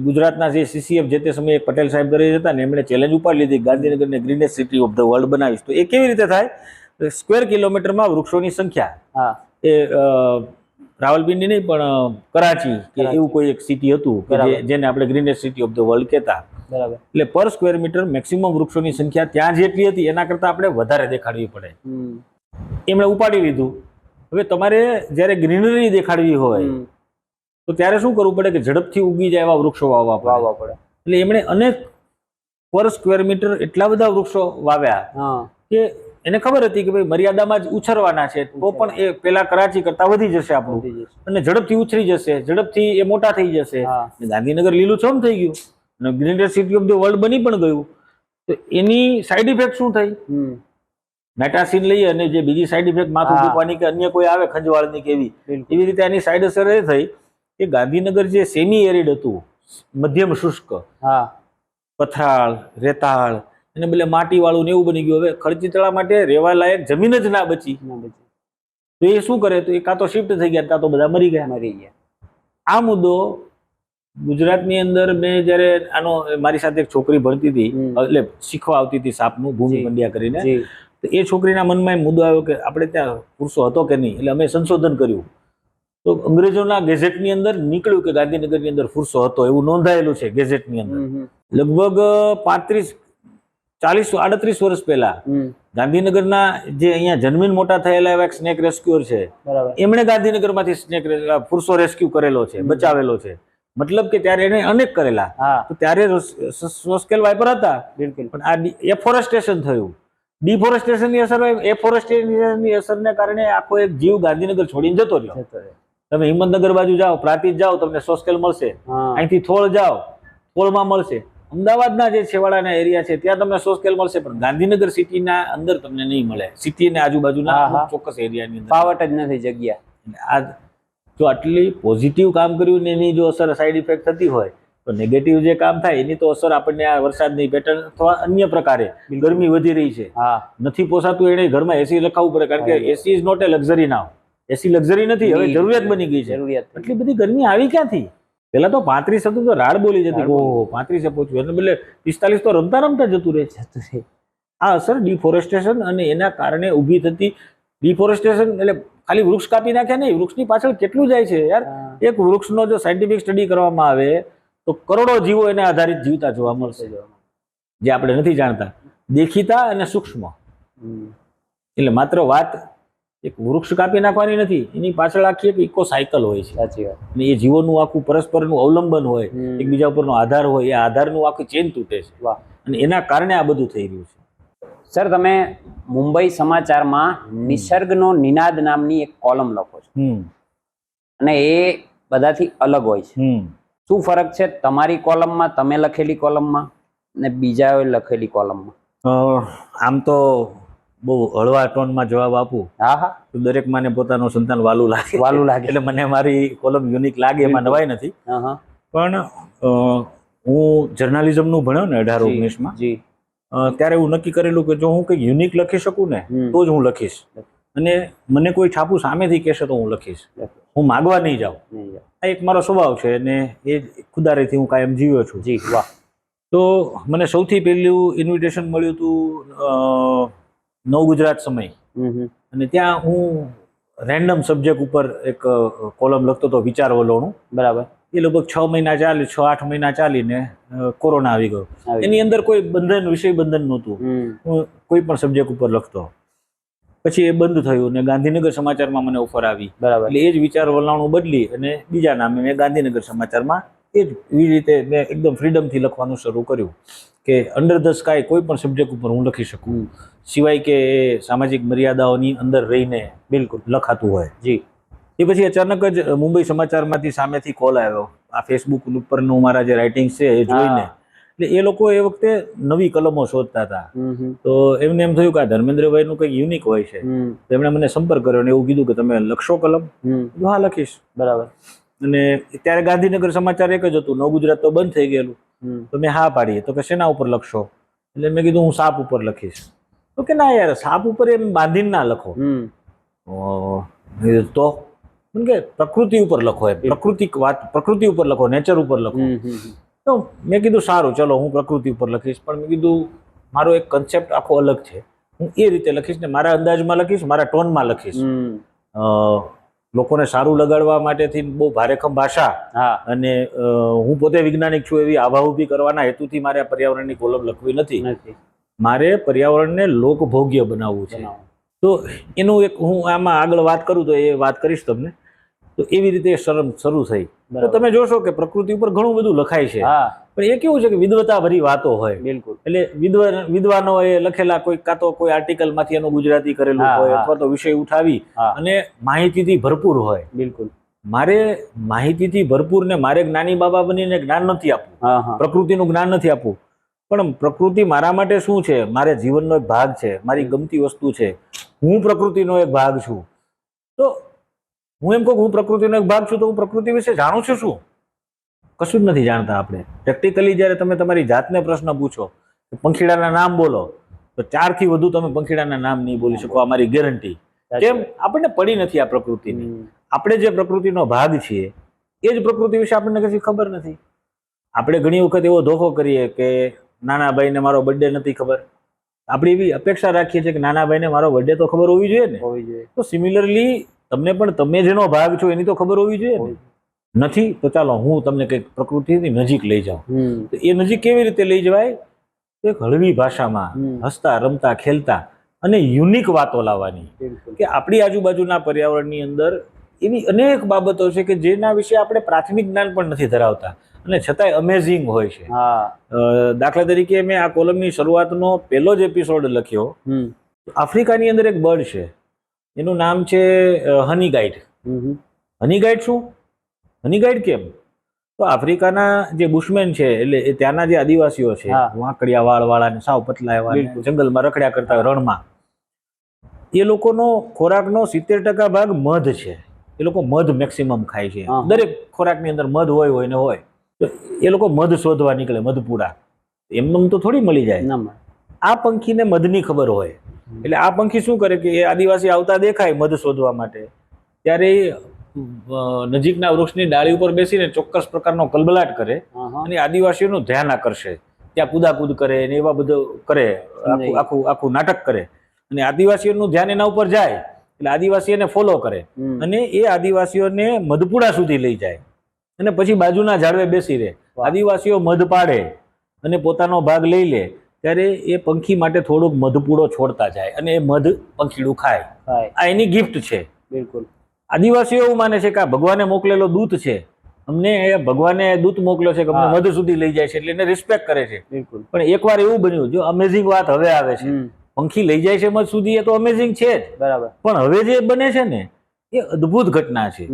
ગુજરાતના જે CCF જે તે સમયે પટેલ સાહેબ કરી હતા ને, એમણે ચેલેન્જ ઉપાડી લીધી, ગાંધીનગરને greenest city of the world બનાવીશ. તો એ કેવી રીતે થાય? સ્ક્વેર કિલોમીટરમાં વૃક્ષોની સંખ્યા, હા એ રાવલપિંડી નહીં પણ કરાચી કે એવું કોઈ એક સિટી હતું કે બરાબર. જેને આપણે greenest city of the world કહેતા. બરાબર. એટલે પર સ્ક્વેર મીટર મેક્સિમમ વૃક્ષોની સંખ્યા ત્યાં જેટલી હતી એના કરતાં આપણે વધારે દેખાડવી પડે. એમણે ઉપાડી લીધું. હવે તમારે જ્યારે ગ્રીનરી દેખાડવી હોય તો ત્યારે શું કરવું પડે કે ઝડપથી ઉગી જાય એવા વૃક્ષો વાવવા પડે. એટલે એમણે અનેક પર સ્ક્વેર મીટર એટલા બધા વૃક્ષો વાવ્યા હા કે એને ખબર હતી કે ભાઈ મર્યાદામાં જ ઉછરવાના છે, તો પણ એ પેલા કરાચી કરતા વધી જશે આપણું, વધી જશે. અને ઝડપથી ઉછરી જશે, ઝડપથી એ મોટા થઈ જશે. હા. અને ગાંધીનગર લીલુંછમ થઈ ગયું અને greenest city of the world બની પણ ગયું. તો એની સાઈડ ઇફેક્ટ શું થઈ? મેટાસીન લઈએ અને જે બીજી સાઈડ ઇફેક્ટ માથું હા. દુખવાની કે અન્ય કોઈ આવે ખંજવાળની કે બિલકુલ. એવી રીતે આની સાઈડ અસર એ થઈ કે ગાંધીનગર જે સેમી એરિડ હતું, મધ્યમ શુષ્ક, હા પથરાળ, રેતાળ અને બદલે માટીવાળું ને એવું બની ગયું. હવે ખડચિતળા માટે રહેવા લાયક જમીન જ ના બચી. તો એ શું કરે? તો એ કાં તો શિફ્ટ થઈ ગયા, કાં તો બધા મરી ગયા. આ મુદ્દો ગુજરાતની અંદર મેં જ્યારે આનો, મારી સાથે એક છોકરી ભણતી હતી, એટલે શીખવા આવતી હતી સાપનું, ભૂમિ પંડ્યા કરીને. જી તો એ છોકરીના મનમાં એ મુદ્દો આવ્યો કે આપણે ત્યાં પુરુષો હતો કે નહીં. એટલે અમે સંશોધન કર્યું તો અંગ્રેજોના ગેઝેટની અંદર નીકળ્યું કે ગાંધીનગરની અંદર ફુરસો હતો, એવું નોંધાયેલું છે ગેઝેટની અંદર. લગભગ 38 વર્ષ પહેલા ગાંધીનગરના જે અહીંયા જન્મીન મોટા થયેલા એવા સ્નેક રેસ્ક્યુઅર છે, બરાબર. એમણે ગાંધીનગરમાંથી ફુરસો રેસ્ક્યુ કરેલો છે, બચાવેલો છે. મતલબ કે ત્યારે એને અનેક કરેલા. હા તો ત્યારે સોસ્કેલ વાઇપર હતા, બિલકુલ. પણ આ એફોરેસ્ટેશન થયું. ડિફોરેસ્ટેશનની અસર, એફોરેસ્ટેશનની અસરને કારણે આખો એક જીવ ગાંધીનગર છોડીને જતો રહ્યો. તમે હિંમતનગર બાજુ જાઓ, પ્રાંતિજ જાઓ, તમને સોસ્કેલ મળશે. હા અહીંથી થોળ જાઓ, થોળમાં મળશે. અમદાવાદના જે છેવાડાના એરિયા છે ત્યાં તમને સોસ્કેલ મળશે, પણ ગાંધીનગર સિટીના અંદર તમને નહીં મળે. સિટી ને આજુબાજુના હા, હા. ચોક્કસ એરિયાની અંદર પાવટ જ નથી જગ્યા. આ જો આટલી પોઝિટિવ કામ કર્યું ને એની જો અસર સાઈડ ઇફેક્ટ થતી હોય, તો નેગેટિવ જે કામ થાય એની તો અસર આપણને આ વરસાદની પેટર્ન અથવા અન્ય પ્રકારે ગરમી વધી રહી છે, હા નથી પોસાતું, એને ઘરમાં એસી લખાવવું પડે. કારણ કે AC is not a luxury now. AC luxury નથી, હવે જરૂરિયાત બની ગઈ છે. જરૂરિયાત એટલી બધી ગરમી આવી ક્યાંથી? પેલા તો 35 હતું તો રાડ બોલી જતી, ઓહો 35 પહોંચ્યું, એટલે બદલે 45 તો રમતા રમતા જતું રહે છે. આ અસર ડિફોરેસ્ટેશન અને એના કારણે ઊભી થતી. ડિફોરેસ્ટેશન એટલે ખાલી વૃક્ષ કાપી નાખ્યા નહીં, વૃક્ષની પાછળ કેટલું જાય છે યાર. એક વૃક્ષનો જો સાયન્ટિફિક સ્ટડી કરવામાં આવે તો કરોડો જીવો એને આધારિત જીવતા જોવા મળશે, જે આપણે નથી જાણતા, દેખીતા અને સૂક્ષ્મ. એટલે માત્ર વાત એક વૃક્ષ કાપી નાખવાની નથી, એની પાછળ આખી એક ઇકો સાયકલ હોય છે. સાચી વાત. અને એ જીવોનું આખું પરસ્પરનું અવલંબન હોય, એકબીજા ઉપરનો આધાર હોય, એ આધારનું આખું ચેન તૂટે છે. વાહ. અને એના કારણે આ બધું થઈ રહ્યું છે. સર, તમે મુંબઈ સમાચારમાં નિસર્ગનો નિનાદ નામની એક કોલમ લખો છો, અને એ બધાથી અલગ હોય છે. શું ફરક છે તમારી કોલમમાં, તમે લખેલી કોલમમાં, ને બીજાએ લખેલી કોલમમાં? આમ તો બહુ હળવા ટોનમાં જવાબ આપું હા હા, તો દરેક માને પોતાનું સંતાન વાલું લાગે. વાલું લાગે. એટલે મને મારી કોલમ યુનિક લાગે, એમાં નવાઈ નથી. હા હા. પણ હું જર્નાલિઝમનું ભણ્યો ને 18-19માં, જી ત્યારે હું નક્કી કરેલું કે જો હું કંઈક યુનિક લખી શકું ને તો જ હું લખીશ, અને મને કોઈ છાપું સામેથી કહેશે તો હું લખીશ. હું માગવા નહીં જાઉં. નહીં જાઓ. આ એક મારો સ્વભાવ છે અને એ ખુદારીથી હું કાયમ જીવ્યો છું. જી વાહ. તો મને સૌથી પહેલું ઇન્વિટેશન મળ્યું હતું નવ ગુજરાત સમય, અને ત્યાં હું રેન્ડમ સબ્જેક્ટ ઉપર એક કોલમ લખતો હતો, વિચાર વલોણું. બરાબર. એ લગભગ 6 મહિના ચાલી, 6-8 મહિના ચાલીને કોરોના આવી ગયો. એની અંદર કોઈ બંધન, વિષય બંધન નહોતું. હું કોઈ પણ સબ્જેક્ટ ઉપર લખતો. પછી એ બંધ થયું ને ગાંધીનગર સમાચારમાં મને ઓફર આવી. બરાબર. એટલે એ જ વિચાર વલણાણું બદલી અને બીજા નામે મેં ગાંધીનગર સમાચારમાં એ જ એવી રીતે મેં એકદમ ફ્રીડમથી લખવાનું શરૂ કર્યું કે અંડર ધ સ્કાય કોઈ પણ સબ્જેક્ટ ઉપર હું લખી શકું, સિવાય કે એ સામાજિક મર્યાદાઓની અંદર રહીને બિલકુલ લખાતું હોય. જી. એ પછી અચાનક જ મુંબઈ સમાચારમાંથી સામેથી કોલ આવ્યો, આ ફેસબુક ઉપરનું મારા જે રાઇટિંગ્સ છે એ જોઈને. એટલે એ લોકો એ વખતે નવી કલમો શોધતા હતા. તો એમને એમ થયું કે આ ધર્મેન્દ્રભાઈનું કંઈક યુનિક હોય છે. તો એમણે મને સંપર્ક કર્યો અને એવું કીધું કે તમે લખશો કલમ? હા, લખીશ. બરાબર. અને ત્યારે ગાંધીનગર સમાચાર એક જ હતું, નવ ગુજરાત તો બંધ થઈ ગયેલું. તો મેં હા પાડી. તો કે શેના ઉપર લખશો? એટલે મેં કીધું હું સાપ ઉપર લખીશ. તો કે ના યાર, સાપ ઉપર એમ બાંધીને ના લખો. તો કે પ્રકૃતિ ઉપર લખો, એમ પ્રકૃતિ ઉપર લખો, નેચર ઉપર લખો. તો મેં કીધું સારું, ચલો હું પ્રકૃતિ ઉપર લખીશ. પણ મેં કીધું મારો એક કન્સેપ્ટ આખો અલગ છે, હું એ રીતે લખીશ ને મારા અંદાજમાં લખીશ, મારા ટોનમાં લખીશ. લોકોને સારું લગાડવા માટેથી બહુ ભારેખમ ભાષા અને હું પોતે વૈજ્ઞાનિક છું એવી આભા ઊભી કરવાના હેતુથી મારે આ પર્યાવરણની કોલમ લખવી નથી. મારે પર્યાવરણને લોકભોગ્ય બનાવવું છે. તો એનું એક હું આમાં આગળ વાત કરું તો એ વાત કરીશ તમને. તો એવી રીતે શરૂ થઈ. તો તમે જોશો કે પ્રકૃતિ ઉપર ઘણું બધું લખાય છે, પણ એ કેવું છે કે વિદ્વતા ભરી વાતો હોય. બિલકુલ. એટલે વિદ્વાનો એ લખેલા કોઈ કાં તો કોઈ આર્ટિકલ માંથી એનું ગુજરાતી કરેલું હોય અથવા તો વિષય ઉઠાવી અને માહિતીથી ભરપૂર હોય. બિલકુલ. મારે માહિતીથી ભરપૂર ને મારે જ્ઞાની બાબા બનીને જ્ઞાન નથી આપવું, પ્રકૃતિનું જ્ઞાન નથી આપવું. પણ પ્રકૃતિ મારા માટે શું છે? મારે જીવનનો એક ભાગ છે, મારી ગમતી વસ્તુ છે. હું પ્રકૃતિનો એક ભાગ છું. તો હું એમ કહું હું પ્રકૃતિનો એક ભાગ છું તો હું પ્રકૃતિ વિશે જાણું છું શું? કશું જ નથી જાણતા આપણે. પ્રેક્ટિકલી જ્યારે તમે તમારી જાતને પ્રશ્ન પૂછો કે પંખીડાના નામ બોલો, તો 4 થી વધુ તમે પંખીડાના નામ નહીં બોલી શકો, આ મારી ગેરંટી. કેમ? આપણને પડી નથી આ પ્રકૃતિની. આપણે જે પ્રકૃતિનો ભાગ છીએ એ જ પ્રકૃતિ વિશે આપણને કશી ખબર નથી. આપણે ઘણી વખત એવો ધોખો કરીએ કે નાના ભાઈને મારો બર્થડે નથી ખબર. આપણે એવી અપેક્ષા રાખીએ છીએ કે નાના ભાઈને મારો બર્થડે તો ખબર હોવી જોઈએ ને. તો સિમિલરલી તમને પણ તમે જેનો ભાગ છો એની તો ખબર હોવી જોઈએ ને. નથી તો ચાલો હું તમને કંઈક પ્રકૃતિની નજીક લઈ જાઉં. તો એ નજીક કેવી રીતે લઈ જવાય? એક હળવી ભાષામાં હસતા રમતા ખેલતા અને યુનિક વાતો લાવવાની. કે આપણી આજુબાજુના પર્યાવરણની અંદર એવી અનેક બાબતો છે કે જેના વિશે આપણે પ્રાથમિક જ્ઞાન પણ નથી ધરાવતા અને છતાંય અમેઝિંગ હોય છે. દાખલા તરીકે મેં આ કોલમની શરૂઆતનો પહેલો જ એપિસોડ લખ્યો. આફ્રિકાની અંદર એક બર્ડ છે, એનું નામ છે હની ગાઈડ. હની ગાઈડ શું? હની ગાઈડ કેમ? તો આફ્રિકાના જે બુશમેન છે, એટલે ત્યાંના જે આદિવાસીઓ છે, વાંકડિયા વાળ વાળા ને સાવ પતલા એવા જંગલમાં રખડ્યા કરતા રણમાં, એ લોકોનો ખોરાકનો 70% ભાગ મધ છે. એ લોકો મધ મેક્સિમમ ખાય છે. દરેક ખોરાકની અંદર મધ હોય ને હોય. તો એ લોકો મધ શોધવા નીકળે, મધપુડા. એમનેમ તો થોડી મળી જાય. આ પંખીને મધની ખબર હોય. એટલે આ પંખી શું કરે કે એ આદિવાસી આવતા દેખાય મધ શોધવા માટે, ત્યારે નજીકના વૃક્ષની ડાળી ઉપર બેસીને ચોક્કસ પ્રકારનો કલબલાટ કરે અને આદિવાસીઓનું ધ્યાન આકર્ષે. ત્યાં કૂદાકૂદ કરે ને એવા બધું કરે, આખું નાટક કરે. અને આદિવાસીઓનું ધ્યાન એના ઉપર જાય એટલે આદિવાસી એને ફોલો કરે અને એ આદિવાસીઓને મધપુડા સુધી લઈ જાય અને પછી બાજુના ઝાડવે બેસી રહે. આદિવાસીઓ મધ પાડે અને પોતાનો ભાગ લઈ લે ત્યારે એ પંખી માટે થોડુંક મધપૂડો છોડતા જાય અને એ મધ પંખીડું ખાય. આ એની ગિફ્ટ છે. બિલકુલ. આદિવાસીઓ એવું માને છે કે આ ભગવાને મોકલેલો દૂત છે, અમને ભગવાને દૂત મોકલ્યો છે કે અમને મધ સુધી લઈ જાય છે, એટલે એને રિસ્પેક્ટ કરે છે. બિલકુલ. પણ એકવાર એવું બન્યું, જો અમેઝિંગ વાત હવે આવે છે, પંખી લઈ જાય છે મધ સુધી, એ તો અમેઝિંગ છે જ. બરાબર. પણ હવે જે બને છે ને એ અદ્ભુત ઘટના છે.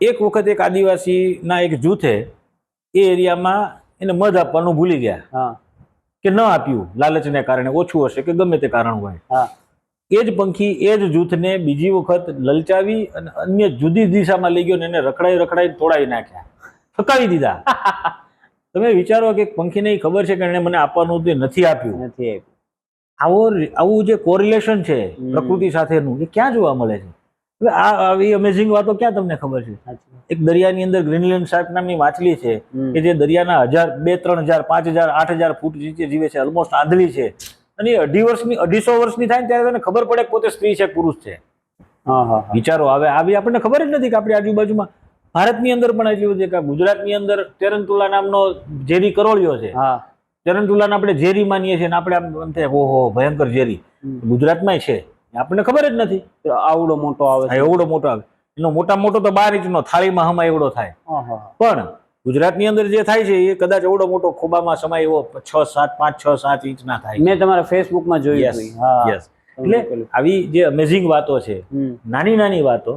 એક વખત એક આદિવાસીના એક જૂથે એ એરિયામાં એને મધ આપવાનું ભૂલી ગયા કે ન આપ્યું, લાલચને કારણે, ઓછું હશે કે ગમે તે કારણ હોય. એ જ પંખી એ જ જૂથને બીજી વખત લલચાવી અને અન્ય જુદી દિશામાં લઈ ગયો ને એને રખડાઈ તોડાવી નાખ્યા, થકાવી દીધા. તમે વિચારો કે પંખીને ખબર છે કે એને મને આપવાનું નથી આપ્યું. આવું જે કોરિલેશન છે પ્રકૃતિ સાથેનું, એ ક્યાં જોવા મળે છે? હવે આ આવી અમેઝિંગ વાતો ક્યાં તમને ખબર છે? એક દરિયાની અંદર ગ્રીનલેન્ડ શાર્ક નામની માછલી છે કે જે દરિયાના 1000, 2000, 3000, 5000, 8000 ફૂટ નીચે જીવે છે, ઓલમોસ્ટ આંધળી છે, અને એ 250 વર્ષની થાય ને ત્યારે તેને ખબર પડે કે પોતે સ્ત્રી છે, પુરુષ છે. વિચારો, હવે આવી આપણને ખબર જ નથી કે આપણી આજુબાજુમાં ભારતની અંદર પણ એટલી બધી, કે ગુજરાતની અંદર તેરંતુલા નામનો ઝેરી કરોળિયો છે. તેરંતુલાને આપણે ઝેરી માનીએ છીએ, આપણે આમ થાય ઓહો ભયંકર ઝેરી. ગુજરાતમાં છે, આપણને ખબર જ નથી. આવડો મોટો આવે, એવડો મોટો આવે, એનો મોટા મોટો તો 12 ઇંચનો થાળીમાં હમા એવડો થાય. પણ ગુજરાતની અંદર જે થાય છે એ કદાચ એવડો મોટો ખોબામાં સમાય એવો 5-6 ઇંચ ના થાય. મેં તમારા ફેસબુકમાં જોયું. યસ. એટલે આવી જે અમેઝિંગ વાતો છે, નાની નાની વાતો,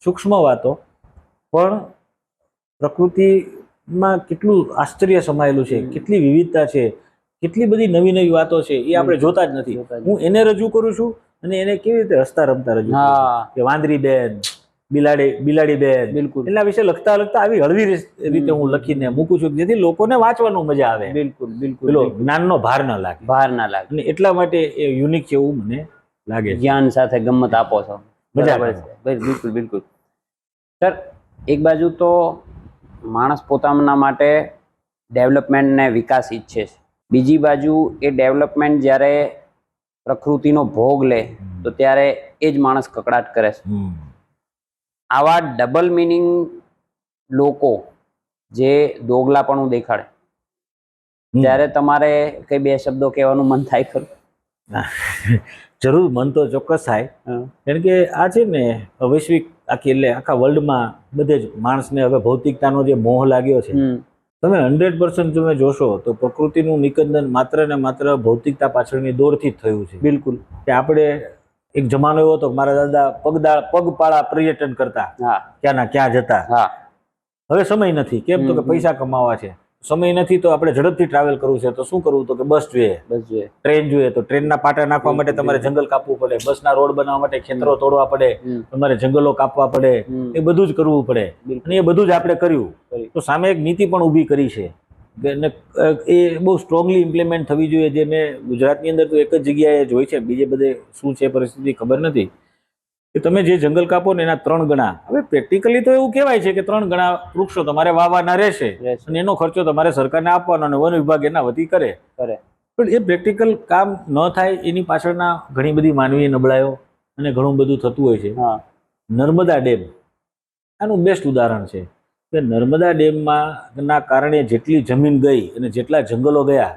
સૂક્ષ્મ વાતો, પણ પ્રકૃતિમાં કેટલું આશ્ચર્ય સમાયેલું છે, કેટલી વિવિધતા છે, કેટલી બધી નવી નવી વાતો છે, એ આપણે જોતા જ નથી. હું એને રજૂ કરું છું અને એને કેવી રીતે હસતા રમતા રજૂ કરું છું કે વાંદરી બેન, બિલાડી બેન, બિલકુલ. એના વિશે લખતા લખતા આવી હળવી રીતે હું લખીને મૂકું છું જેથી લોકોને વાંચવાનું મજા આવે. બિલકુલ બિલકુલ. પેલો જ્ઞાનનો ભાર ન લાગે. અને એટલા માટે એ યુનિક છે એવું મને લાગે. જ્ઞાન સાથે ગમત આપો છો, મજા બરાબર છે. બિલકુલ બિલકુલ. સર, એક બાજુ તો માણસ પોતાના માટે ડેવલપમેન્ટ ને વિકાસ ઈચ્છે છે, બીજી બાજુ એ ડેવલપમેન્ટ જ્યારે પ્રકૃતિનો ભોગ લે તો ત્યારે એ જ માણસ કકડાટ કરે છે. આવા ડબલ મિનિંગ લોકો જે દોગલાપણું દેખાડે, ત્યારે તમારે કઈ બે શબ્દો કહેવાનું મન થાય ખરું? જરૂર, મન તો ચોક્કસ થાય. કારણ કે આ છે ને વૈશ્વિક આખી, એટલે આખા વર્લ્ડમાં બધે જ માણસને હવે ભૌતિકતાનો જે મોહ લાગ્યો છે. તમે 100% તમે જોશો તો પ્રકૃતિનું નિકંદન માત્ર ને માત્ર ભૌતિકતા પાછળની દોડથી જ થયું છે. બિલકુલ. કે આપણે એક જમાનો એવો હતો, મારા દાદા પગપાળા પર્યટન કરતા, ક્યાંના ક્યાં જતા. હવે સમય નથી. કેમ? તો કે પૈસા કમાવા છે, સમય નથી. તો આપણે ઝડપથી ટ્રાવેલ કરવું છે તો શું કરવું? તો કે બસ જોઈએ, ટ્રેન જોઈએ. તો ટ્રેનના પાટા નાખવા માટે તમારે જંગલ કાપવું પડે, બસના રોડ બનાવવા માટે ખેતરો તોડવા પડે, તમારે જંગલો કાપવા પડે, એ બધું જ કરવું પડે. અને એ બધું જ આપણે કર્યું. તો સામે એક નીતિ પણ ઊભી કરી છે, એ બહુ સ્ટ્રોંગલી ઇમ્પ્લિમેન્ટ થવી જોઈએ. જે મેં ગુજરાતની અંદર તો એક જ જગ્યાએ જોઈ છે, બીજે બધે શું છે પરિસ્થિતિ ખબર નથી. કે તમે જે જંગલ કાપો ને એના 3 ગણા, હવે પ્રેક્ટિકલી તો એવું કહેવાય છે કે 3 ગણા વૃક્ષો તમારે વાવવાના રહેશે અને એનો ખર્ચો તમારે સરકારને આપવાનો અને વન વિભાગ એના વતી કરે. પણ એ પ્રેક્ટિકલ કામ ન થાય એની પાછળના ઘણી બધી માનવીય નબળાઈઓ અને ઘણું બધું થતું હોય છે. નર્મદા ડેમ આનું બેસ્ટ ઉદાહરણ છે કે નર્મદા ડેમમાં ના કારણે જેટલી જમીન ગઈ અને જેટલા જંગલો ગયા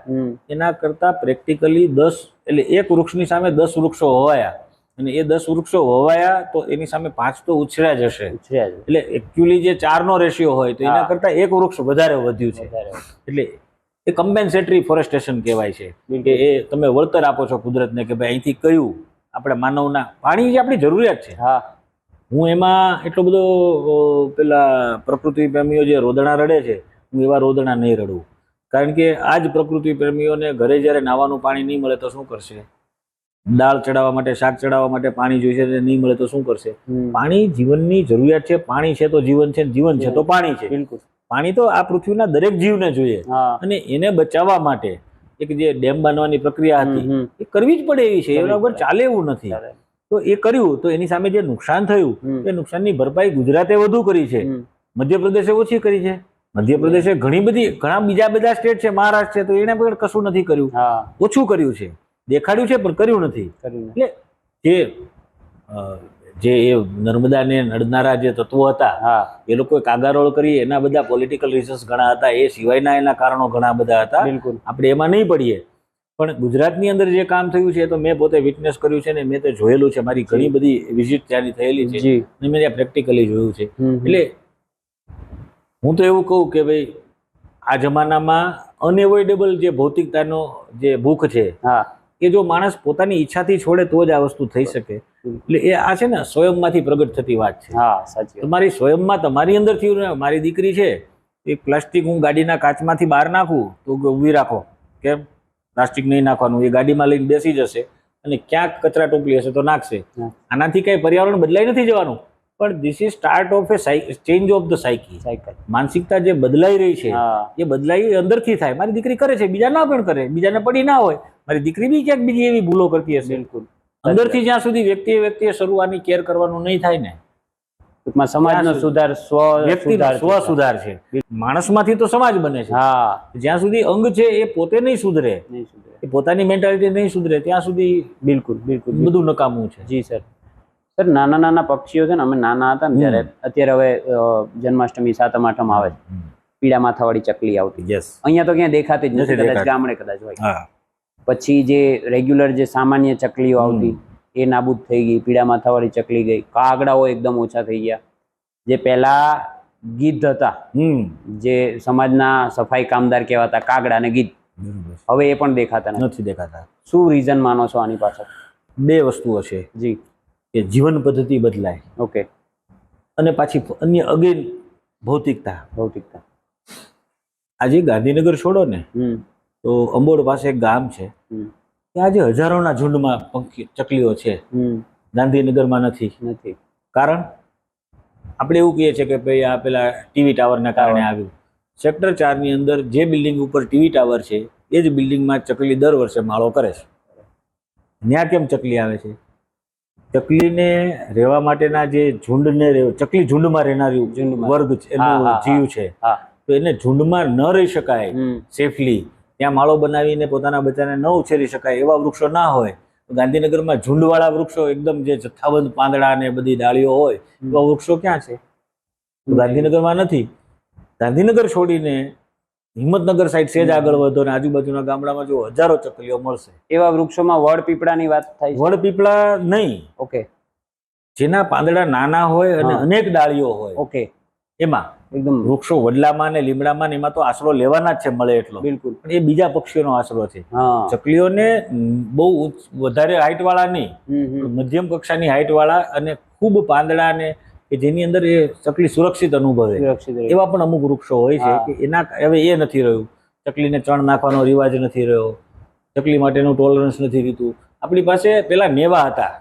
એના કરતા પ્રેક્ટિકલી 10, એટલે એક વૃક્ષની સામે 10 વૃક્ષો હોવાયા, અને એ 10 વૃક્ષો હોવાયા તો એની સામે 5 તો ઉછર્યા જ હશે. એટલે એકચ્યુઅલી જે 4 નો રેશિયો હોય તો એના કરતા એક વૃક્ષ વધારે વધ્યું છે. એટલે એ કમ્પેન્સેટરી ફોરેસ્ટેશન કહેવાય છે કે એ તમે વળતર આપો છો કુદરતને કે ભાઈ અહીંથી કયું આપણે માનવના પાણી જે આપણી જરૂરિયાત છે. હું એમાં એટલો બધો પેલા પ્રકૃતિ પ્રેમીઓ જે રોદણા રડે છે, હું એવા રોદણા નહીં રડું. કારણ કે આ જ પ્રકૃતિ પ્રેમીઓને ઘરે જ્યારે નાવાનું પાણી નહીં મળે તો શું કરશે? દાળ ચડાવવા માટે, શાક ચડાવવા માટે પાણી જોઈશે, નહીં મળે તો શું કરશે? પાણી જીવનની જરૂરિયાત છે. પાણી છે તો જીવન છે, જીવન છે તો પાણી છે. બિલકુલ. પાણી તો આ પૃથ્વીના દરેક જીવને જોઈએ, અને એને બચાવવા માટે એક જે ડેમ બાંધવાની પ્રક્રિયા હતી એ કરવી જ પડે એવી છે, એના વગર ચાલે એવું નથી. તો એ કર્યું તો એની સામે જે નુકસાન થયું એ નુકસાનની ભરપાઈ ગુજરાતે વધુ કરી છે, મધ્યપ્રદેશે ઓછી કરી છે. મધ્યપ્રદેશે ઘણા બીજા બધા સ્ટેટ છે, મહારાષ્ટ્ર છે, તો એને પણ કશું નથી કર્યું, ઓછું કર્યું છે. દેખાડ્યું છે પણ કર્યું નથી. એટલે જે એ નર્મદાને નડનારા જે તત્વો હતા એ લોકોએ કાગારોળ કરી, એના બધા પોલિટિકલ રીઝન્સ ઘણા હતા, એ સિવાયના એના કારણો ઘણા બધા હતા. આપણે એમાં નહીં પડીએ. પણ ગુજરાતની અંદર જે કામ થયું છે તો મેં પોતે વિટનેસ કર્યું છે ને મેં તો જોયેલું છે. મારી ઘણી બધી વિઝિટ ત્યાંની થયેલી છે અને મેં ત્યાં પ્રેક્ટિકલી જોયું છે. એટલે હું તો એવું કહું કે ભાઈ આ જમાનામાં અનએવોઇડેબલ જે ભૌતિકતાનો જે ભૂખ છે એ જો માણસ પોતાની ઈચ્છાથી છોડે તો જ આ વસ્તુ થઈ શકે. એટલે એ આ છે ને સ્વયંમાંથી પ્રગટ થતી વાત છે. તમારી સ્વયંમાં તમારી અંદરથી, મારી દીકરી છે એ પ્લાસ્ટિક હું ગાડીના કાચમાંથી બહાર નાખું તો ઊભી રાખો, કેમ? પ્લાસ્ટિક નહીં નાખવાનું, એ ગાડીમાં લઈને બેસી જશે અને ક્યાંક કચરા ટોપલી હશે તો નાખશે. આનાથી કઈ પર્યાવરણ બદલાઈ નથી જવાનું, પણ this is start of a change of the psyche. માનસિકતા જે બદલાઈ રહી છે એ બદલાઈ અંદરથી થાય. મારી દીકરી કરે છે, બીજા ના પણ કરે, બીજાને પડી ના હોય, મારી દીકરી બી ક્યાંક બીજી એવી ભૂલો કરતી હશે. અંદરથી જ્યાં સુધી વ્યક્તિએ શરૂઆતની કેર કરવાનું નહીં થાય ને ટૂંકમાં સમાજનો સુધાર વ્યક્તિનો સ્વ સુધાર છે. માણસમાંથી તો સમાજ બને છે. હા, જ્યાં સુધી અંગ છે એ પોતે નહીં સુધરે, નહીં સુધરે. એ પોતાની મેન્ટાલિટી નહીં સુધરે ત્યાં સુધી બિલકુલ બિલકુલ બધું નકામું છે. જી સર. સર, નાના નાના પક્ષીઓ છે ને, અમે નાના હતા ને ત્યારે, અત્યારે હવે જન્માષ્ટમી સાતમ આઠમ આવે છે, પીળા માથાવાળી ચકલી આવતી. યસ. અહીંયા તો ક્યાંય દેખાતી જ નથી, કદાચ ગામડે કદાચ હોય. હા. પછી જે રેગ્યુલર જે સામાન્ય ચકલીઓ આવતી એ નાબૂદ થઈ ગઈ, પીળા માથાવાળી ચકલી ગઈ, કાગડાઓ એકદમ ઓછા થઈ ગયા. જે પહેલા ગીધ હતા, જે સમાજના સફાઈ કામદાર કહેવાતા, કાગડા અને ગીધ, હવે એ પણ દેખાતા નથી દેખાતા. શું રીઝન માનો છો આની પાછળ? બે વસ્તુઓ છે. જી. કે જીવન પદ્ધતિ બદલાય ઓકે. અને પાછી અન્ય અગેન ભૌતિકતા. આજે ગાંધીનગર છોડો ને તો અંબોડ પાસે એક ગામ છે, ત્યાં આજે હજારોના ઝુંડમાં ચકલીઓ છે. ગાંધીનગરમાં નથી. કારણ આપણે એવું કહીએ છીએ કે ભાઈ આ પેલા ટીવી ટાવરના કારણે આવ્યું. સેક્ટર 4 ની અંદર જે બિલ્ડિંગ ઉપર ટીવી ટાવર છે એ જ બિલ્ડિંગમાં ચકલી દર વર્ષે માળો કરે છે. ત્યાં કેમ ચકલી આવે છે? ચકલીને રહેવા માટેના જે ઝુંડને ચકલી ઝુંડમાં રહેનારી વર્ગ એનો જીવ છે, તો એને ઝુંડમાં ન રહી શકાય સેફલી, ત્યાં માળો બનાવીને પોતાના બચ્ચાને ન ઉછેરી શકાય એવા વૃક્ષો ના હોય. ગાંધીનગરમાં ઝુંડવાળા વૃક્ષો એકદમ જે જથ્થાબંધ પાંદડા ને બધી ડાળીઓ હોય એવા વૃક્ષો ક્યાં છે? ગાંધીનગરમાં નથી. ગાંધીનગર છોડીને હિંમતનગર સાઈડ સેજ આગળ વધો ને આજુબાજુના ગામડામાં જો હજારો ચકલીઓ મળશે. એવા વૃક્ષોમાં વડ પીપળાની વાત થાય? વડ પીપળા નહીં. ઓકે. જેના પાંદડા નાના હોય અને અનેક ડાળીઓ હોય. ઓકે. એમાં એકદમ વૃક્ષો વડલામાં ને લીમડામાં ને એમાં તો આશરો લેવાના જ છે, મળે એટલો. બિલકુલ. પણ એ બીજા પક્ષીઓનો આશરો છે. ચકલીઓને બહુ વધારે હાઈટ વાળા નહીં, મધ્યમ કક્ષાની હાઈટ વાળા અને ખૂબ પાંદડા ને કે જેની અંદર એ ચકલી સુરક્ષિત અનુભવે એવા પણ અમુક વૃક્ષો હોય છે કે એના હવે એ નથી રહ્યું. ચકલીને ચણ નાખવાનો રિવાજ નથી રહ્યો, ચકલી માટેનું ટોલરન્સ નથી રહ્યું. આપણી પાસે પેલા નેવા હતા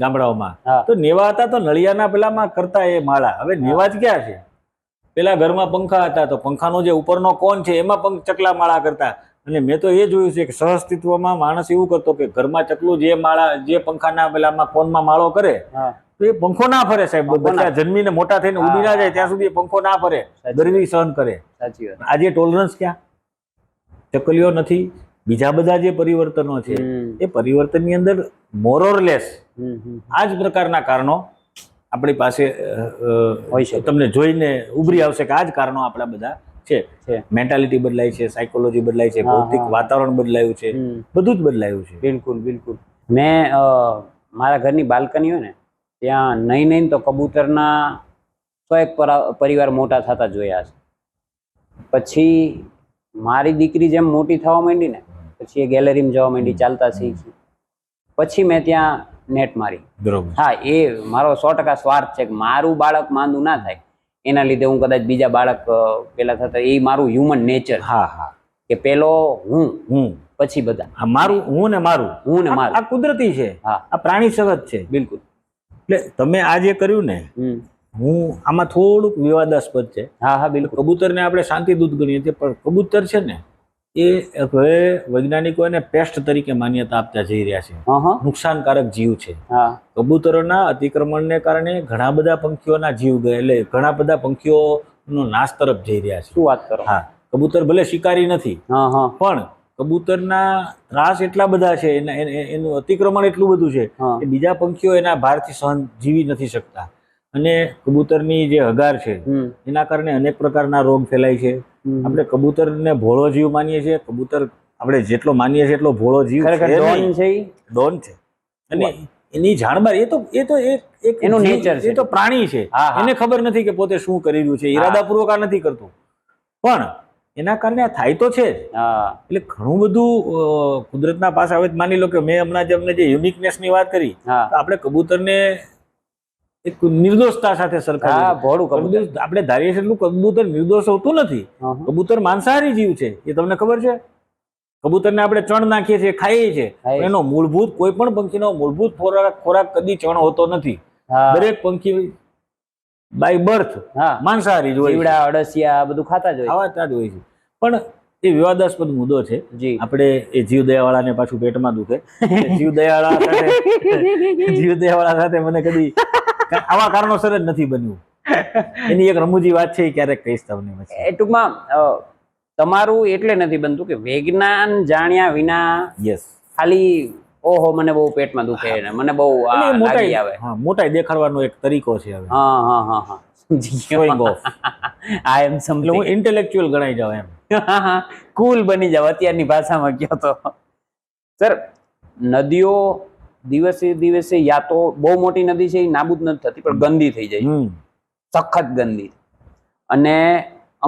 ગામડાઓમાં, તો નેવા હતા તો નળિયાના પેલામાં કરતા એ માળા. હવે નેવા જ ક્યાં છે? પેલા ઘરમાં પંખા હતા તો પંખાનો જે ઉપરનો કોન છે એમાં ચકલા માળા કરતા. અને મેં તો એ જોયું છે કે સહઅસ્તિત્વમાં માણસ એવું કરતો કે ઘરમાં ચકલું જે પંખાના પેલામાં કોનમાં માળો કરે તો એ પંખો ના ફરે સાહેબ. બચ્ચા જન્મીને મોટા થઈને ઉડી ના જાય ત્યાં સુધી એ પંખો ના ફરે, ગરમી સહન કરે. સાચી વાત. આજે ટોલરન્સ ક્યાં? ચકલીઓ નથી. બીજા બધા જે પરિવર્તનો છે એ પરિવર્તનની અંદર મોરઓરલેસ આ જ પ્રકારના કારણો આપણી પાસે હોય છે. તમને જોઈને ઉભરી આવશે કે આ જ કારણો આપણા બધા છે. મેન્ટાલિટી બદલાય છે, સાયકોલોજી બદલાય છે, ભૌતિક વાતાવરણ બદલાયું છે, બધું જ બદલાયું છે. બિલકુલ બિલકુલ. મેં મારા ઘરની બાલ્કની હોય ને ત્યાં નહીં તો કબૂતરના 100 પરિવાર મોટા થતા જોયા છે. પછી મારી દીકરી જેમ મોટી થવા માંડી ને પછી એ ગેલેરીમાં જવા માંડી, ચાલતા શીખી. પછી મેં ત્યાં નેટ મારી. બરોબર. હા, એ મારો 100% સ્વાર્થ છે કે મારું બાળક માંદું ના થાય એના લીધે હું કદાચ બીજા બાળક પેલા થતા, એ મારું હ્યુમન નેચર. કે પેલો હું પછી બધા. મારું હું ને મારું આ કુદરતી છે, આ પ્રાણી સહજ છે. બિલકુલ. એટલે તમે આ જે કર્યું ને, હું આમાં થોડુંક વિવાદાસ્પદ છે. બિલકુલ. કબૂતરને આપણે શાંતિ દૂત ગણીએ છીએ, પણ કબૂતર છે ને એ હવે વૈજ્ઞાનિકો એને પેસ્ટ તરીકે માન્યતા આપતા જઈ રહ્યા છે. નુકસાનકારક જીવ છે. કબૂતરોના અતિક્રમણને કારણે ઘણા બધા પંખીઓના જીવ ગયા, એટલે ઘણા બધા પંખીઓનો નાશ તરફ જઈ રહ્યા છે. શું વાત કરો? કબૂતર ભલે શિકારી નથી, પણ કબૂતરના ત્રાસ એટલા બધા છે, એનું અતિક્રમણ એટલું બધું છે કે બીજા પંખીઓ એના ભારથી સહન જીવી નથી શકતા. અને કબૂતરની જે હગાર છે એના કારણે અનેક પ્રકારના રોગ ફેલાય છે. આપણે કબૂતરને ભોળો જીવ માનીએ છીએ. કબૂતર આપણે જેટલો માનીએ છીએ એટલો ભોળો જીવ ડોન છે. અને એની જાણબાર એ તો એક એનું નેચર છે, એ તો પ્રાણી છે. એને ખબર નથી કે પોતે શું કરી રહ્યું છે, ઈરાદાપૂર્વક આ નથી કરતું, પણ એના કારણે આ થાય તો છે જ. એટલે ઘણું બધું કુદરતના પાસે હવે માની લો કે મેં હમણાં જે યુનિકનેસ ની વાત કરી, તો આપણે કબૂતરને એક નિર્દોષતા સાથે સરખાવ્યું. આપણે ધારીએ છીએ એટલું કબૂતર નિર્દોષ હોતું નથી. કબૂતર માંસાહારી જીવ છે, એ તમને ખબર છે. કબૂતરને આપણે ચણ નાખીએ છીએ, ખાઈએ છીએ, એનો મૂળભૂત કોઈ પણ પંખીનો મૂળભૂત ખોરાક કદી ચણ હોતો નથી. દરેક પંખી બાય બર્થ માંસાહારી જ હોય, અળસિયા બધું ખાતા જ હોય છે. પણ એ વિવાદાસ્પદ મુદ્દો છે. આપણે એ જીવદયાવાળાને પાછું પેટમાં દુખે. જીવદયાવાળા સાથે મને કદી આવા કારણોસર જ નથી બન્યું. એની એક રમૂજી વાત છે, એ ક્યારેક કહીશ તમને પછી. એ ટૂંકમાં તમારું એટલે નથી બનતું કે વિજ્ઞાન જાણ્યા વિના યસ, ખાલી ઓહો મને બહુ પેટમાં દુખે ને મને બહુ લાગી આવે. મોટાઈ દેખાડવાનો એક તરીકો છે હવે. હા સમજી Showing ગયો. off. આઈ એમ એટલે હું ઇન્ટેલેક્ચ્યુઅલ ગણાઈ જાઉં એમ. કુલ બની જાવ અત્યારની ભાષામાં કહો તો. સર, નદીઓ દિવસે દિવસે યા તો બહુ મોટી નદી છે એ નાબૂદ નથી થતી પણ ગંદી થઈ જાય, સખત ગંદી. અને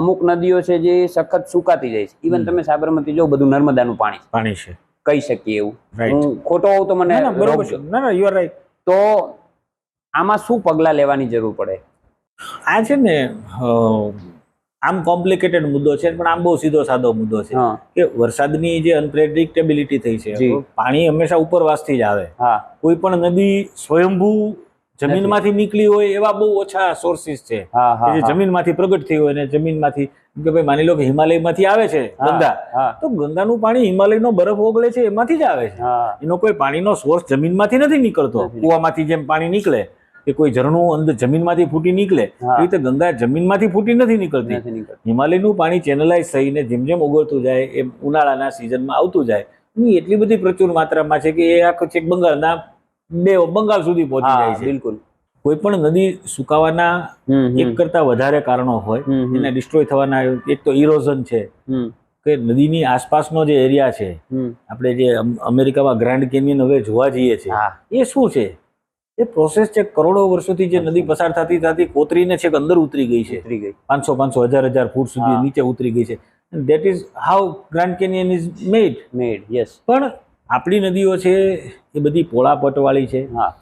અમુક નદીઓ છે જે સખત સુકાતી જાય છે. ઇવન તમે સાબરમતી જો બધું નર્મદાનું પાણી છે, કહી શકીએ એવું. Right. હું ખોટો હોઉં તો મને બરોબર રોકજો. છે. ના યુ આર રાઈટ. તો આમાં શું પગલાં લેવાની જરૂર પડે? આ છે ને આમ કોમ્પ્લિકેટેડ મુદ્દો છે, પણ આમ બહુ સીધો સાદો મુદ્દો છે હા કે વરસાદની જે અનપ્રેડિક્ટેબિલિટી થઈ છે, જી. પાણી હંમેશા ઉપરવાસથી જ આવે. હા કોઈ પણ નદી સ્વયંભૂ જમીનમાંથી નીકળી હોય એવા બહુ ઓછા સોર્સિસ છે હા કે જે હા જમીનમાંથી પ્રગટ થઈ હોય અને જમીનમાંથી, કે ભાઈ માની લો કે હિમાલયમાંથી આવે છે ગંગા, હા તો ગંગાનું પાણી હિમાલયનો બરફ ઓગળે છે એમાંથી જ આવે છે. હા એનો કોઈ પાણીનો સોર્સ જમીનમાંથી નથી નીકળતો. નથી. કૂવામાંથી જેમ પાણી નીકળે કે કોઈ ઝરણું અંદર જમીનમાંથી ફૂટી નીકળે, હા. એ રીતે ગંગા જમીનમાંથી ફૂટી નથી નીકળતી. નથી નીકળતું. હિમાલયનું પાણી ચેનલાઇઝ થઈને જેમ જેમ ઓગળતું જાય એમ ઉનાળાના સિઝનમાં આવતું જાય. એની એટલી બધી પ્રચુર માત્રામાં છે કે એ આખું છેક બંગાળ સુધી પહોંચી જાય હા છે. બિલકુલ. કોઈ પણ નદી સુકાવાના એક કરતા વધારે કારણો હોય. એને ડિસ્ટ્રોય થવાના એક તો ઇરોઝન છે કે નદીની આસપાસનો જે એરિયા છે, આપણે જે અમેરિકામાં ગ્રાન્ડ કેનિયન હવે જોવા જઈએ છીએ, હા એ શું છે? એ પ્રોસેસ છે. કરોડો વર્ષોથી જે નદી પસાર થતી થતી કોતરીને છેક અંદર ઉતરી ગઈ છે. ઉતરી ગઈ. 500 1000 ફૂટ સુધી હા. નીચે ઉતરી ગઈ છે. That is how grand canyon is made. Yes. પણ આપણી નદીઓ છે એ બધી પોળા પટવાળી છે. હા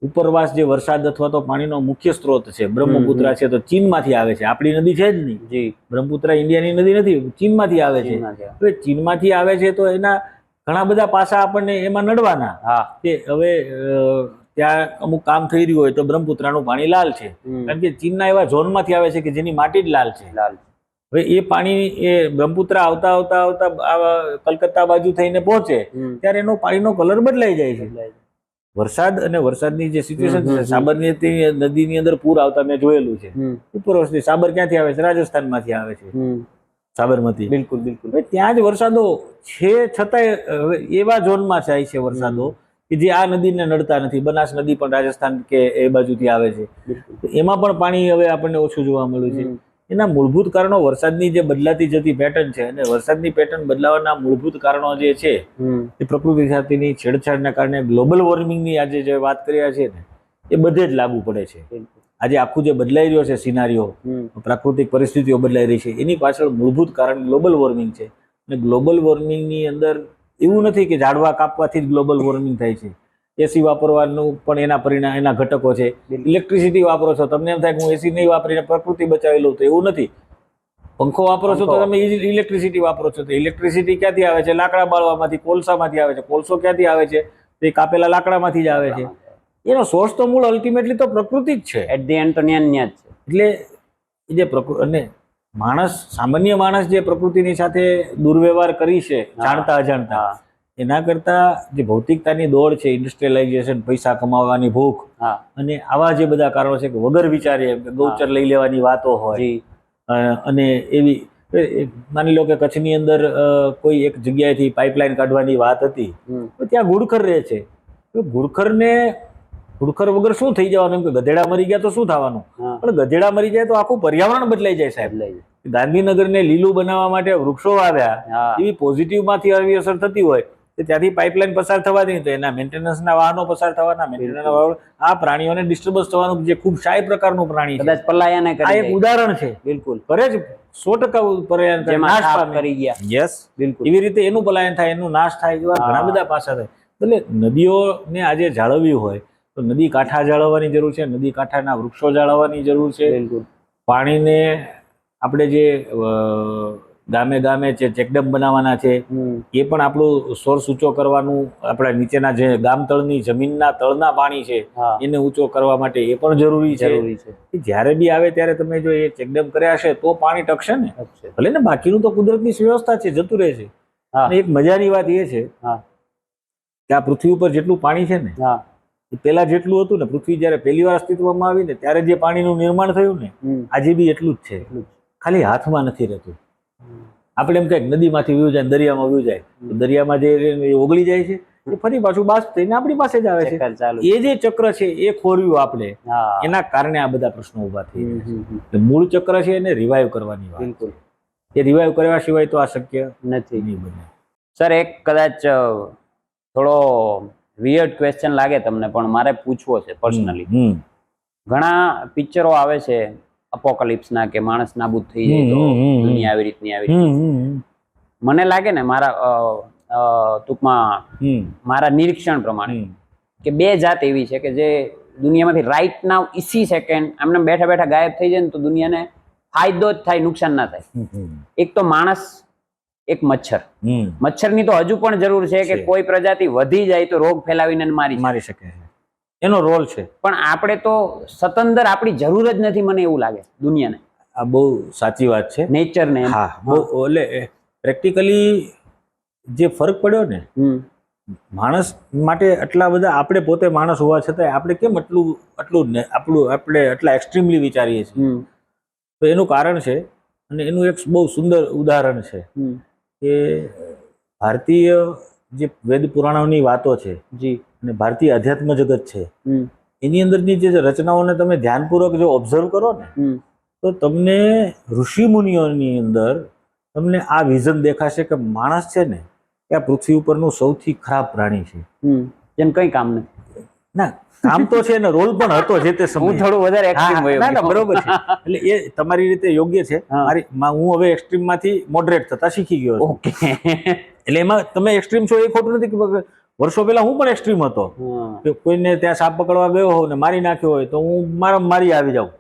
ઉપરવાસ જે વરસાદ અથવા તો પાણીનો મુખ્ય સ્ત્રોત છે બ્રહ્મપુત્રા છે, તો ચીનમાંથી આવે છે. આપણી નદી છે જ નહીં. જી. બ્રહ્મપુત્રા ઇન્ડિયાની નદી નથી, ચીનમાંથી આવે છે. ચીનમાંથી આવે. હવે ચીનમાંથી આવે છે તો એના ઘણા બધા પાસા આપણને એમાં નડવાના હા કે હવે ત્યાં અમુક કામ થઈ રહ્યું હોય તો બ્રહ્મપુત્રાનું પાણી લાલ છે, કારણ કે ચીનના એવા ઝોનમાંથી આવે છે કે જેની માટી જ લાલ છે. લાલ. હવે એ પાણી એ બ્રહ્મપુત્રા આવતા આવતા આવતા કલકત્તા બાજુ થઈને પહોંચે ત્યારે એનો પાણીનો કલર બદલાઈ જાય છે. વરસાદ અને વરસાદની જે સિચ્યુએશન છે, સાબરમતી નદીની અંદર પૂર આવતા મેં જોયેલું છે. ઉપરવર્ષથી સાબર ક્યાંથી આવે છે? રાજસ્થાનમાંથી આવે છે સાબરમતી. બિલકુલ બિલકુલ. હવે ત્યાં જ વરસાદો છે છતાંય હવે એવા ઝોનમાં જાય છે વરસાદો કે જે આ નદીને નડતા નથી. બનાસ નદી પણ રાજસ્થાન કે એ બાજુથી આવે છે. તો એમાં પણ પાણી હવે આપણને ઓછું જોવા મળ્યું છે. એના મૂળભૂત કારણો વરસાદની જે બદલાતી જતી પેટર્ન છે, અને વરસાદની પેટર્ન બદલાવાના મૂળભૂત કારણો જે છે એ પ્રકૃતિ સાથેની છેડછાડના કારણે ગ્લોબલ વોર્મિંગની આજે જે વાત કર્યા છે ને, એ બધે જ લાગુ પડે છે. આજે આખું જે બદલાઈ રહ્યો છે સિનારીઓ, પ્રાકૃતિક પરિસ્થિતિઓ બદલાઈ રહી છે, એની પાછળ મૂળભૂત કારણ ગ્લોબલ વોર્મિંગ છે. અને ગ્લોબલ વોર્મિંગની અંદર એવું નથી કે ઝાડવા કાપવાથી જ ગ્લોબલ વોર્મિંગ થાય છે. એસી વાપરવાનું પણ એના પરિણામ, એના ઘટકો છે. ઇલેક્ટ્રિસિટી વાપરો છો, તમને એમ થાય કે હું એસી નહીં વાપરીને પ્રકૃતિ બચાવી લઉં, તો એવું નથી. પંખો વાપરો છો તો તમે ઇલેક્ટ્રિસિટી વાપરો છો. તો ઇલેક્ટ્રિસિટી ક્યાંથી આવે છે? લાકડા બાળવામાંથી, કોલસામાંથી આવે છે. કોલસો ક્યાંથી આવે છે? તે કાપેલા લાકડામાંથી જ આવે છે. એનો સોર્સ તો મૂળ અલ્ટિમેટલી તો પ્રકૃતિ જ છે. એટ ધી એન્ડ તો ન્યા જ છે. એટલે જે પ્રકૃતિ અને માણસ, સામાન્ય માણસ જે પ્રકૃતિની સાથે દુર્વ્યવહાર કરી છે જાણતા અજાણતા, એના કરતા જે ભૌતિકતાની દોડ છે, ઇન્ડસ્ટ્રીયલાઇઝેશન, પૈસા કમાવાની ભૂખ, અને આવા જે બધા કારણો છે કે વગર વિચારે ગૌચર લઈ લેવાની વાતો હોય, અને એવી માની લો કે કચ્છની અંદર કોઈ એક જગ્યાએથી પાઇપલાઇન કાઢવાની વાત હતી, તો ત્યાં ઘુડખર રહે છે. તો ઘુડખર વગર શું થઈ જવાનું? કે ગધેડા મરી ગયા તો શું થવાનું? પણ ગધેડા મરી જાય તો આખું પર્યાવરણ બદલાઈ જાય સાહેબ. ગાંધીનગરને લીલું બનાવવા માટે વૃક્ષો વાવ્યા, એવી પોઝિટિવમાંથી આવી અસર થતી હોય તો ત્યાંથી પાઇપલાઇન પસાર થવાની, તો એના મેન્ટેનન્સના વાહનો પસાર થવાના, મેન્ટેનન્સના વાહનો, આ પ્રાણીઓને ડિસ્ટર્બન્સ થવાનું, જે ખૂબ શાય પ્રકારનું પ્રાણી છે. કદાચ પલાયન આ એક ઉદાહરણ છે. બિલકુલ. કરે જ 100% પલાયન થાય, નાશ પામે. કરી ગયા. યસ, બિલકુલ. એવી રીતે એનું પલાયન થાય, એનું નાશ થાય, એવા ઘણા બધા પાસા થાય. એટલે નદીઓને આજે જાળવવી હોય તો નદી કાંઠા જાળવવાની જરૂર છે, નદી કાંઠાના વૃક્ષો જાળવવાની જરૂર છે. બિલકુલ. પાણીને આપણે જે ગામે ગામે જે ચેકડેમ બનાવવાના છે, એ પણ આપણું સોર્સ ઊંચો કરવાનું, આપણા નીચેના જે ગામ તળની જમીનના તળના પાણી છે એને ઊંચો કરવા માટે એ પણ જરૂરી છે. જ્યારે બી આવે ત્યારે તમે જો એ ચેકડેમ કર્યા હશે તો પાણી ટકશે ને. ભલે ને બાકીનું તો કુદરતની વ્યવસ્થા છે, જતું રહે છે. એક મજાની વાત એ છે કે આ પૃથ્વી ઉપર જેટલું પાણી છે ને, પેલા જેટલું હતું ને, પૃથ્વી જ્યારે પહેલી વાર અસ્તિત્વમાં આવી ને ત્યારે જે પાણીનું નિર્માણ થયું ને, આજે બી એટલું જ છે, ખાલી હાથમાં નથી રહેતું. આપણે એમ કંઈક નદીમાંથી વ્યુ જાય, દરિયામાં વ્યુ જાય, તો દરિયામાં જે ઓગળી જાય છે એ ફરી પાછું બાષ્પ થઈને આપણી પાસે જ આવે છે. એ જે ચક્ર છે એ ખોરવ્યું આપણે, એના કારણે આ બધા પ્રશ્નો ઉભા થઈ રહ્યા છે. મૂળ ચક્ર છે એને રિવાઈવ કરવાની વાત છે. એ રિવાઈવ કરવા સિવાય તો આ શક્ય નથી. નહીં બને. સર એક કદાચ થોડો વિયર્ડ ક્વેશ્ચન લાગે તમને, પણ મારે પૂછવો છે પર્સનલી. ઘણા પિક્ચરો આવે છે અપોકેલિપ્સના કે માણસ નાબૂદ થઈ જાય તો દુનિયા આવી રીતની આવી રીતની. મને લાગે ને મારા ટૂંકમાં મારા નિરીક્ષણ પ્રમાણે કે બે જાત એવી છે કે જે દુનિયામાંથી રાઈટ નાવ ઇસી સેકન્ડ એમને બેઠા બેઠા ગાયબ થઈ જાય ને તો દુનિયાને ફાયદો જ થાય, નુકસાન ના થાય. એક તો માણસ, એક મચ્છર. મચ્છરની તો હજુ પણ જરૂર છે કે કોઈ પ્રજાતિ વધી જાય તો રોગ ફેલાવીને મારી શકે છે, એનો રોલ છે. પણ આપણે તો સતંદર આપણી જરૂર જ નથી, મને એવું લાગે દુનિયાને. આ બહુ સાચી વાત છે. નેચરને હા, બહુ એટલે પ્રેક્ટિકલી જે ફરક પડ્યો ને, માણસ માટે આટલા બધા, આપણે પોતે માણસ હોવા છતાં આપણે કેમ આપણે આટલા એક્સ્ટ્રીમલી વિચારીએ છીએ? તો એનું કારણ છે, અને એનું એક બહુ સુંદર ઉદાહરણ છે કે ભારતીય જે વેદ પુરાણોની વાતો છે અને ભારતીય અધ્યાત્મ જગત છે, એની અંદરની જે રચનાઓને તમે ધ્યાનપૂર્વક જો ઓબ્ઝર્વ કરો ને, તો તમને ઋષિ મુનિઓની અંદર તમને આ વિઝન દેખાશે કે માણસ છે ને એ આ પૃથ્વી ઉપરનું સૌથી ખરાબ પ્રાણી છે. જેમ કઈ કામ નથી. ના, કામ તો છે ને, રોલ પણ હતો જે તે સમયે. હું થોડું વધારે એક્સ્ટ્રીમ હોય. ના, બરોબર છે. એટલે એ તમારી રીતે યોગ્ય છે. હું હવે એક્સ્ટ્રીમ માંથી મોડરેટ થતા શીખી ગયો છું. ઓકે. એટલે એમાં તમે એક્સ્ટ્રીમ છો એ ખોટું નથી. કે વર્ષો પહેલા હું પણ એક્સ્ટ્રીમ હતો. કે કોઈને ત્યાં સાપ પકડવા ગયો હોઉં ને મારી નાખ્યો હોય તો હું મારી આવી જાઉં.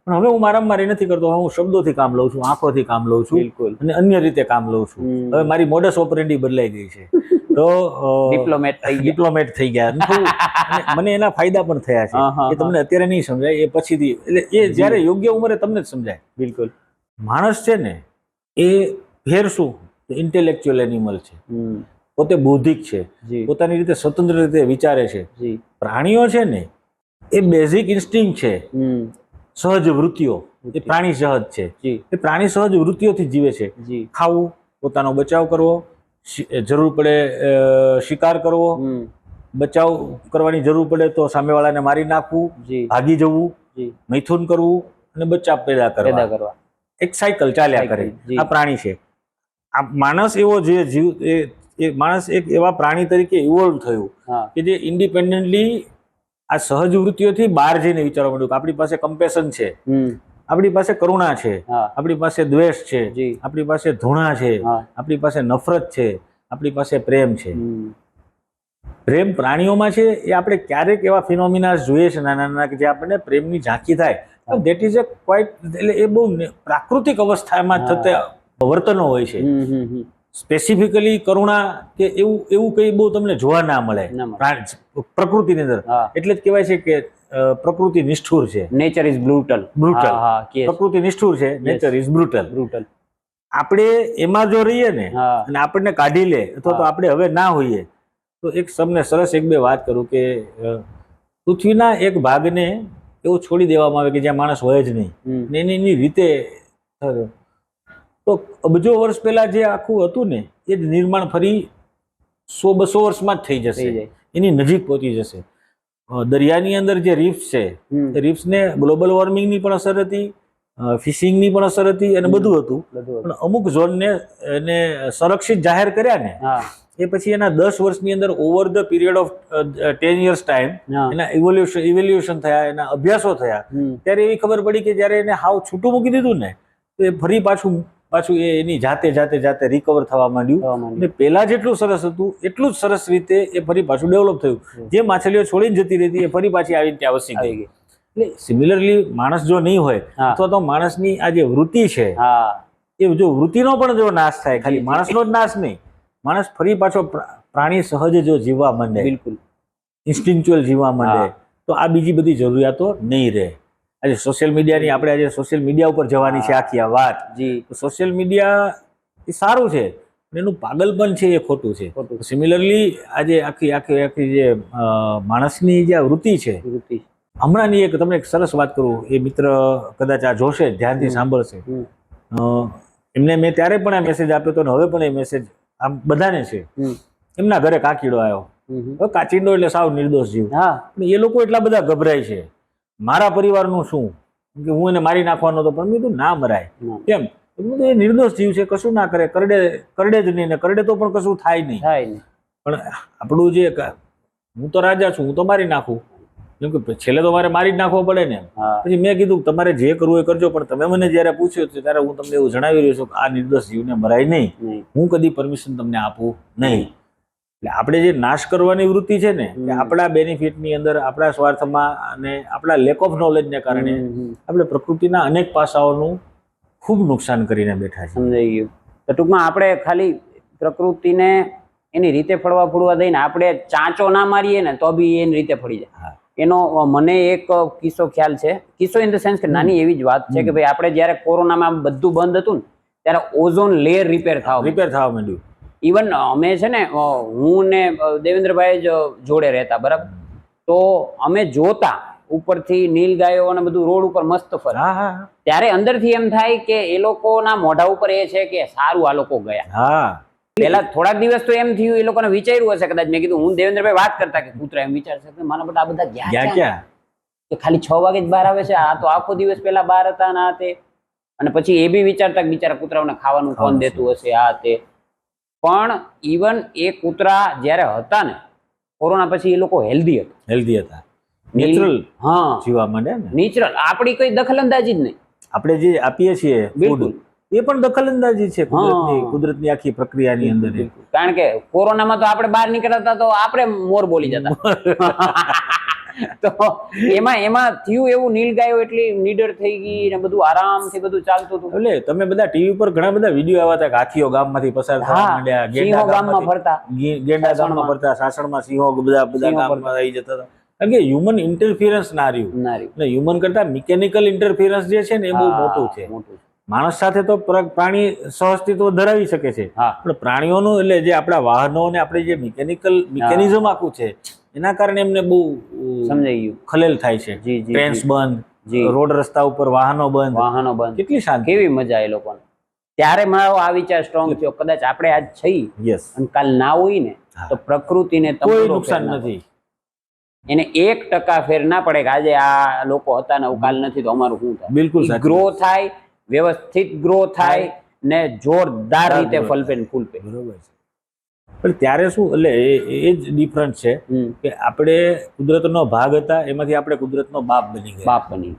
પણ હવે હું મારી નથી કરતો. હું શબ્દોથી કામ લઉં છું, આંખોથી કામ લઉં છું, અને અન્ય રીતે કામ લઉં છું. હવે મારી મોડસ ઓપરેન્ડી બદલાઈ ગઈ છે. તો ડિપ્લોમેટ થઈ ગયા. મને એના ફાયદા પણ થયા છે. એ તમને અત્યારે નહીં સમજાય, એ પછીથી, એટલે એ જયારે યોગ્ય ઉંમરે તમને જ સમજાય. બિલકુલ. માણસ છે ને એ ફેર શું ઇન્ટેલેક્ચ્યુઅલ એનિમલ છે, પોતે બૌદ્ધિક છે, પોતાની રીતે સ્વતંત્ર રીતે વિચારે છે. પ્રાણીઓ છે ને એ બેઝિક ઇન્સ્ટિંક્ટ છે, સહજ વૃત્તિઓ. એ પ્રાણી સહજ છે. એ પ્રાણી સહજ વૃત્તિઓથી જીવે છે. ખાવું, પોતાનો બચાવ કરવો, જરૂર પડે શિકાર કરવો, બચાવ કરવાની જરૂર પડે તો સામેવાળાને મારી નાખવું, ભાગી જવું, મૈથુન કરવું અને બચ્ચા પેદા કરવા. એક સાયકલ ચાલ્યા કરે. આ પ્રાણી છે. આ માણસ એવો જે જીવ, એ માણસ એક એવા પ્રાણી તરીકે ઇવોલ્વ થયું કે જે ઇન્ડિપેન્ડન્ટલી આ સહજ વૃત્તિઓથી બહાર જઈને વિચારવા માંડ્યું કે આપણી પાસે કમ્પેશન છે, આપણી પાસે કરુણા છે, આપણી પાસે દ્વેષ છે, આપણી પાસે ધૃણા છે, આપણી પાસે નફરત છે, આપણી પાસે પ્રેમ છે. પ્રેમ પ્રાણીઓમાં છે. એ આપણે ક્યારેક એવા ફિનોમિના જોઈએ છે નાના નાના કે જે આપણને પ્રેમની ઝાંખી થાય. દેટ ઇઝ અ ક્વાઇટ, એટલે એ બહુ પ્રાકૃતિક અવસ્થામાં થતા વર્તનો હોય છે. સ્પેસિફિકલી કરુણા કે એવું કઈ બહુ તમને જોવા ના મળે પ્રકૃતિની અંદર. એટલે જ કહેવાય છે કે પ્રકૃતિ નિષ્ઠુર છે. Nature is brutal. પ્રકૃતિ નિષ્ઠુર છે, નેચર ઇઝ બ્રુટલ. આપણે એમાં જો રહીએ ને અને આપણને કાઢી લે, અથવા તો આપણે હવે ના હોઈએ, તો એક તમને સરસ એક બે વાત કરું કે પૃથ્વીના એક ભાગને એવું છોડી દેવામાં આવે કે જ્યાં માણસ હોય જ નહીં, એની રીતે. તો અબજો વર્ષ પહેલા જે આખું હતું ને એ જ નિર્માણ ફરી 100-200 વર્ષમાં જ થઈ જશે, એની નજીક પહોંચી જશે. દરિયાની અંદર જે રીફ્સ છે, એ રીફ્સને ગ્લોબલ વોર્મિંગની પણ અસર હતી, ફિશિંગની પણ અસર હતી, અને બધું હતું. પણ અમુક ઝોનને એને સંરક્ષિત જાહેર કર્યા ને, એ પછી એના 10 વર્ષની અંદર over the period of 10 years time એના ઇવેલ્યુએશન થયા, એના અભ્યાસો થયા. ત્યારે એવી ખબર પડી કે જયારે એને હાવ છૂટું મૂકી દીધું ને, તો એ ફરી પાછું એની જાતે રિકવર થવા માંડ્યું. અને પહેલા જેટલું સરસ હતું એટલું જ સરસ રીતે એ ફરી પાછું ડેવલપ થયું. જે માછલીઓ છોડીને જતી રહેતી એ ફરી પાછી આવીને ત્યાં વસી ગઈ. એટલે સિમિલરલી માણસ જો નહીં હોય, અથવા તો માણસની આ જે વૃત્તિ છે, એ જો વૃત્તિનો પણ જો નાશ થાય, ખાલી માણસનો જ નાશ નહીં, માણસ ફરી પાછો પ્રાણી સહજ જો જીવવા માંડે, બિલકુલ ઇન્સ્ટિંક્ચ્યુઅલ જીવવા માંડે, તો આ બીજી બધી જરૂરિયાતો નહીં રહે. આજે સોશિયલ મીડિયાની, આપણે આજે સોશિયલ મીડિયા ઉપર જવાની છે આખી આ વાત. સોશિયલ મીડિયા એ સારું છે, એનું પાગલપન છે એ ખોટું છે. ખોટું. સિમિલરલી આજે આખી જે માણસની જે આ વૃત્તિ છે, વૃત્તિ. હમણાંની એક તમને એક સરસ વાત કરું, એ મિત્ર કદાચ આ જોશે, ધ્યાનથી સાંભળશે. હમ. એમને મેં ત્યારે પણ આ મેસેજ આપ્યો હતો ને હવે પણ એ મેસેજ આમ બધાને છે. હમ. એમના ઘરે કાકીડો આવ્યો. હમ. હવે કાચીંડો એટલે સાવ નિર્દોષ જીવ. હા. પણ એ લોકો એટલા બધા ગભરાય છે. મારા પરિવારનું શું, કે હું એને મારી નાખવાનો હતો, પણ મેં કીધું ના મરાય. ના. કેમ? મેં કીધું એ નિર્દોષ જીવ છે, કશું ના કરે, કરડે જ નહીં, ને કરડે તો પણ કશું થાય નહીં. થાય નહીં. પણ આપણું જે હું તો રાજા છું, હું તો મારી નાખું, કેમ કે છેલ્લે તો મારે મારી જ નાખવો પડે ને. હા. પછી મેં કીધું તમારે જે કરવું એ કરજો, પણ તમે મને જ્યારે પૂછ્યું ત્યારે હું તમને એવું જણાવી રહ્યો છું કે આ નિર્દોષ જીવને મરાય નહીં. નહીં. હું કદી પરમિશન તમને આપું નહીં. એટલે આપણે જે નાશ કરવાની વૃત્તિ છે ને, કે આપણા બેનિફિટની અંદર, આપણા સ્વાર્થમાં અને આપણા લેક ઓફ નોલેજને કારણે આપણે પ્રકૃતિના અનેક પાસાઓનું ખૂબ નુકસાન કરીને બેઠા છે. સમજાઈ ગયું. તો ટૂંકમાં આપણે ખાલી પ્રકૃતિને એની રીતે ફળવા દઈને આપણે ચાંચો ના મારીએ ને તો બી એની રીતે ફળી જાય. હા. એનો મને એક કિસ્સો ખ્યાલ છે. કિસ્સો ઇન ધ સેન્સ કે નાની એવી જ વાત છે કે ભાઈ આપણે જ્યારે કોરોનામાં બધું બંધ હતું ને ત્યારે ઓઝોન લેયર રિપેર થવા માંડ્યું. ઇવન અમે છે ને હું ને દેવેન્દ્રભાઈ જ જોડે રહેતા, બરાબર? તો અમે જોતા ઉપરથી નીલગાયો અને બધું રોડ ઉપર મસ્ત ફરે. હા હા ત્યારે અંદરથી એમ થાય કે એ લોકોના મોઢા ઉપર એ છે કે સારું આ લોકો ગયા. હા. પેલા થોડાક દિવસ તો એમ થયું, એ લોકોને વિચાર્યું હશે કદાચ. મેં કીધું, હું દેવેન્દ્રભાઈ વાત કરતા કે કૂતરા એમ વિચારશે કે મારા બધા આ બધા ગયા ક્યાં કે ખાલી 6 વાગે જ બહાર આવે છે, આ તો આખો દિવસ પેલા બહાર હતા ને આ તે. અને પછી એ બી વિચારતા કે બિચારા કૂતરાઓને ખાવાનું કોણ દેતું હશે આ તે. પણ ઇવન એ કૂતરા જ્યારે હતા ને કોરોના પછી, એ લોકો હેલ્ધી હતા, નેચરલ હા જીવા માંડે ને. નેચરલ, આપણી કોઈ દખલઅંદાજી જ નહીં. આપણે જે આપીએ છીએ બિલકુલ. એ પણ દખલઅંદાજી છે કુદરતની આખી પ્રક્રિયાની અંદર. કારણ કે કોરોનામાં તો આપણે બહાર નીકળતા તો આપણે મોર બોલી જતા. તો એમાં થયું એવું, નીલગાયો એટલી નીડર થઈ ગઈ ને બધું આરામથી બધું ચાલતું હતું. એટલે તમે બધા ટીવી પર ઘણા બધા વિડીયો આવ્યા હતા કે હાથીઓ ગામમાંથી પસાર થવા માંડ્યા, સિંહો ગામમાં ફરતા, ગેંડા ગામમાં ફરતા, સાસણમાં સિંહો બધા ગામમાં આવી જતા હતા. કારણ કે હ્યુમન ઇન્ટરફિયરન્સ ના રહ્યું. એટલે હ્યુમન કરતા મિકેનિકલ ઇન્ટરફિયરન્સ જે છે ને એ બહુ મોટું છે. માણસ સાથે તો પ્રાણી સહઅસ્તિત્વ ધરાવી શકે છે, પણ પ્રાણીઓનું એટલે જે આપણા વાહનો અને આપણે જે મિકેનિઝમ આખું છે એના કારણે એમને બહુ સમજાઈ ગયું ખલેલ થાય છે. ટ્રેન્સ બંધ, રોડ રસ્તા ઉપર વાહનો બંધ, કેટલી શાંતિ, કેવી મજા એ લોકોને. ત્યારે મારો આ વિચાર સ્ટ્રોંગ થયો, કદાચ આપણે આજ છીએ અને કાલ ના હોય ને તો પ્રકૃતિને કોઈ નુકસાન નથી. એને 1% ફેર ના પડે કે આજે આ લોકો હતા ને કાલ નથી તો અમારું શું થાય. બિલકુલ ગ્રો થાય, વ્યવસ્થિત ગ્રો થાય ને જોરદાર રીતે ફલપે ને ફૂલપે. બરોબર છે. પણ ત્યારે શું, એટલે એ જ ડિફરન્સ છે કે આપણે કુદરતનો ભાગ હતા, એમાંથી આપણે કુદરતનો બાપ બની ગયા.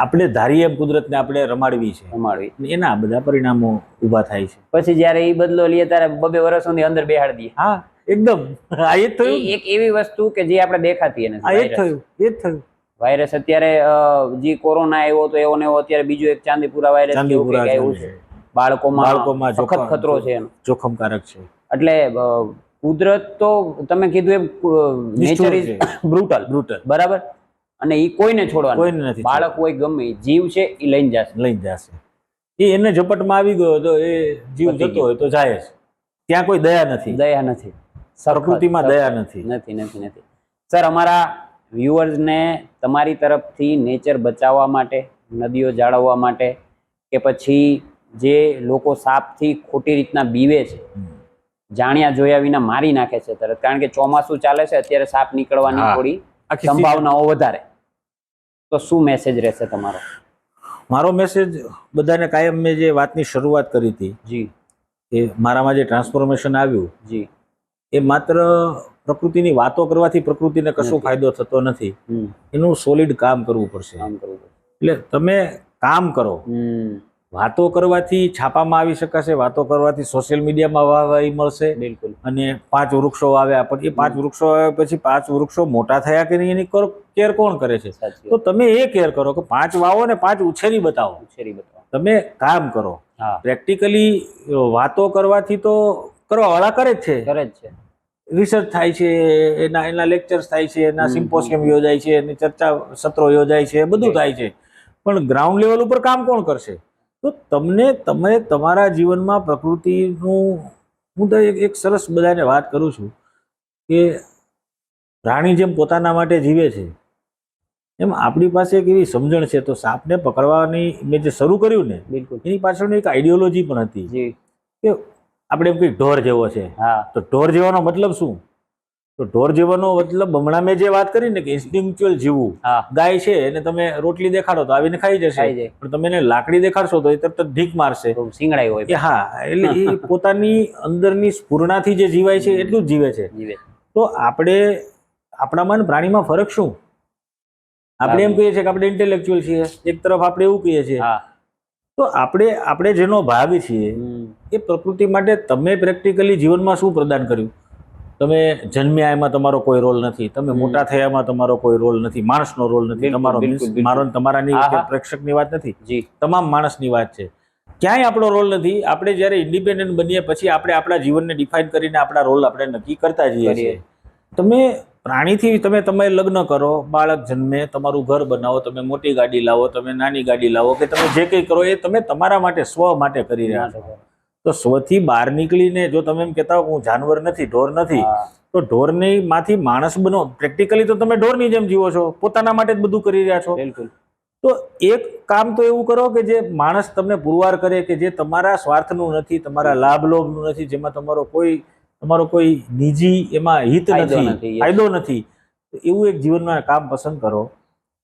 આપણે ધારીએ એમ કુદરતને આપણે રમાડવી છે, એના બધા પરિણામો ઊભા થાય છે. પછી જયારે એ બદલો લઈએ ત્યારે 2 વર્ષ સુધી અંદર બેહાડી દઈએ. હા, એકદમ. આ એ થયું, એક એવી વસ્તુ કે જે આપણે દેખાતી નથી. આ એ થયું વાયરસ અત્યારે જે કોરોના આવ્યો તો એવો ને એવો અત્યારે બીજો એક ચાંદીપુરા વાયરસ આવ્યું છે. બાળકોમાં સખત ખતરો છે, જોખમકારક છે. એટલે કુદરત તો તમે કીધું એમ નેચર ઇઝ બ્રુટલ, બરાબર. અને એ કોઈને છોડવાનું નથી. બાળક હોય ગમે જીવ છે એ લઈને જશે. એ એને ઝપટમાં આવી ગયો તો એ જીવ જતો હોય તો જાય છે. ત્યાં કોઈ દયા નથી. પ્રકૃતિમાં દયા નથી. સર, અમારા વ્યુઅર્સને તમારી તરફથી નેચર બચાવવા માટે, નદીઓ જાળવવા માટે, કે પછી જે લોકો સાપથી ખોટી રીતના બીવે છે, જાણ્યા જોયા વિના મારી નાખે છે તરત, કારણ કે ચોમાસું ચાલે છે અત્યારે, સાપ નીકળવાની થોડી સંભાવનાઓ વધારે, તો શું મેસેજ રહેશે તમારો? મારો મેસેજ બધાને કાયમ, મેં જે વાતની શરૂઆત કરી હતી જી, કે મારામાં જે ટ્રાન્સફોર્મેશન આવ્યું જી, એ માત્ર પ્રકૃતિની વાતો કરવાથી પ્રકૃતિને કશો ફાયદો થતો નથી. એનું સોલિડ કામ કરવું પડશે. એટલે તમે કામ કરો. વાતો કરવાથી છાપામાં આવી શકાશે, વાતો કરવાથી સોશિયલ મીડિયામાં વાહવાહી મળશે. બિલકુલ. અને 5 વૃક્ષો વાવ્યા, પણ એ 5 વૃક્ષો વાવ્યા પછી 5 વૃક્ષો મોટા થયા કે નહીં એની કેર કોણ કરે છે? તો તમે એ કેર કરો કે 5 વાવો ને 5 ઉછેરી બતાવો. તમે કામ કરો. પ્રેક્ટિકલી વાતો કરવાથી તો કરવાવાળા કરે જ છે. રિસર્ચ થાય છે, એના લેક્ચર્સ થાય છે, એના સિમ્પોસિયમ યોજાય છે, એની ચર્ચા સત્રો યોજાય છે, બધું થાય છે. પણ ગ્રાઉન્ડ લેવલ ઉપર કામ કોણ કરશે? તો તમે તમારા જીવનમાં પ્રકૃતિનું, હું તો એક સરસ બધાને વાત કરું છું કે પ્રાણી જેમ પોતાના માટે જીવે છે એમ આપણી પાસે એક એવી સમજણ છે. તો સાપને પકડવાની મેં જે શરૂ કર્યું ને, બિલકુલ એની પાછળની એક આઈડિયોલોજી પણ હતી જી. કે આપણે એમ કંઈક ઢોર જેવો છે. હા તો ઢોર જેવાનો મતલબ શું? તો ઢોર જેવાનો મતલબ હમણાં મેં જે વાત કરી ને કે ઇન્સ્ટિંક્ચ્યુઅલ જીવવું. હા ગાય છે એને તમે રોટલી દેખાડો તો આવીને ખાઈ જશે, ખાઈ જાય. પણ તમે એને લાકડી દેખાડશો તો એ તરત જ ઢીક મારશે. તો સિંગડાઈ હોય એ હા, એટલે એ પોતાની અંદરની સ્ફુરણાથી જે જીવાય છે એટલું જ જીવે છે. જીવે. તો આપણામાં ને પ્રાણીમાં ફરક શું? આપણે એમ કહીએ છીએ કે આપણે ઇન્ટેલેક્ચ્યુઅલ છીએ, એક તરફ આપણે એવું કહીએ છીએ. હા તો આપણે જેનો ભાગ છીએ એ પ્રકૃતિ માટે તમે પ્રેક્ટિકલી જીવનમાં શું પ્રદાન કર્યું? તમે જન્મ્યા એમાં તમારો કોઈ રોલ નથી, તમે મોટા થયામાં તમારો કોઈ રોલ નથી, માણસનો રોલ નથી બિલકુલ, તમારો. બિલકુલ, બિલકુલ. મારો ને તમારાની હા, કે હા. પ્રેક્ષકની વાત નથી, જી તમામ માણસની વાત છે. ક્યાંય આપણો રોલ નથી. આપણે જ્યારે ઇન્ડિપેન્ડન્ટ બનીએ પછી આપણે આપણા જીવનને ડિફાઇન કરીને આપણા રોલ આપણે નક્કી કરતા જઈએ છીએ. તમે પ્રાણીથી તમે લગ્ન કરો, બાળક જન્મે, તમારું ઘર બનાવો, તમે મોટી ગાડી લાવો, તમે નાની ગાડી લાવો, કે તમે જે કંઈ કરો એ તમે તમારા માટે, સ્વ માટે કરી રહ્યા છો. તો સ્વથી બહાર નીકળીને જો તમે એમ કહેતા હો હું જાનવર નથી, ઢોર નથી, તો ઢોરની માંથી માણસ બનો. પ્રેક્ટિકલી તો તમે ઢોરની જેમ જીવો છો, પોતાના માટે જ બધું કરી રહ્યા છો. બિલકુલ. તો એક કામ તો એવું કરો કે જે માણસ તમને પુરવાર કરે, કે જે તમારા સ્વાર્થનું નથી, તમારા લાભ લોભનું નથી, જેમાં તમારો કોઈ નિજી એમાં હિત ફાયદો નથી, નથી, yes. ફાયદો નથી. તો એવું એક જીવનમાં કામ પસંદ કરો.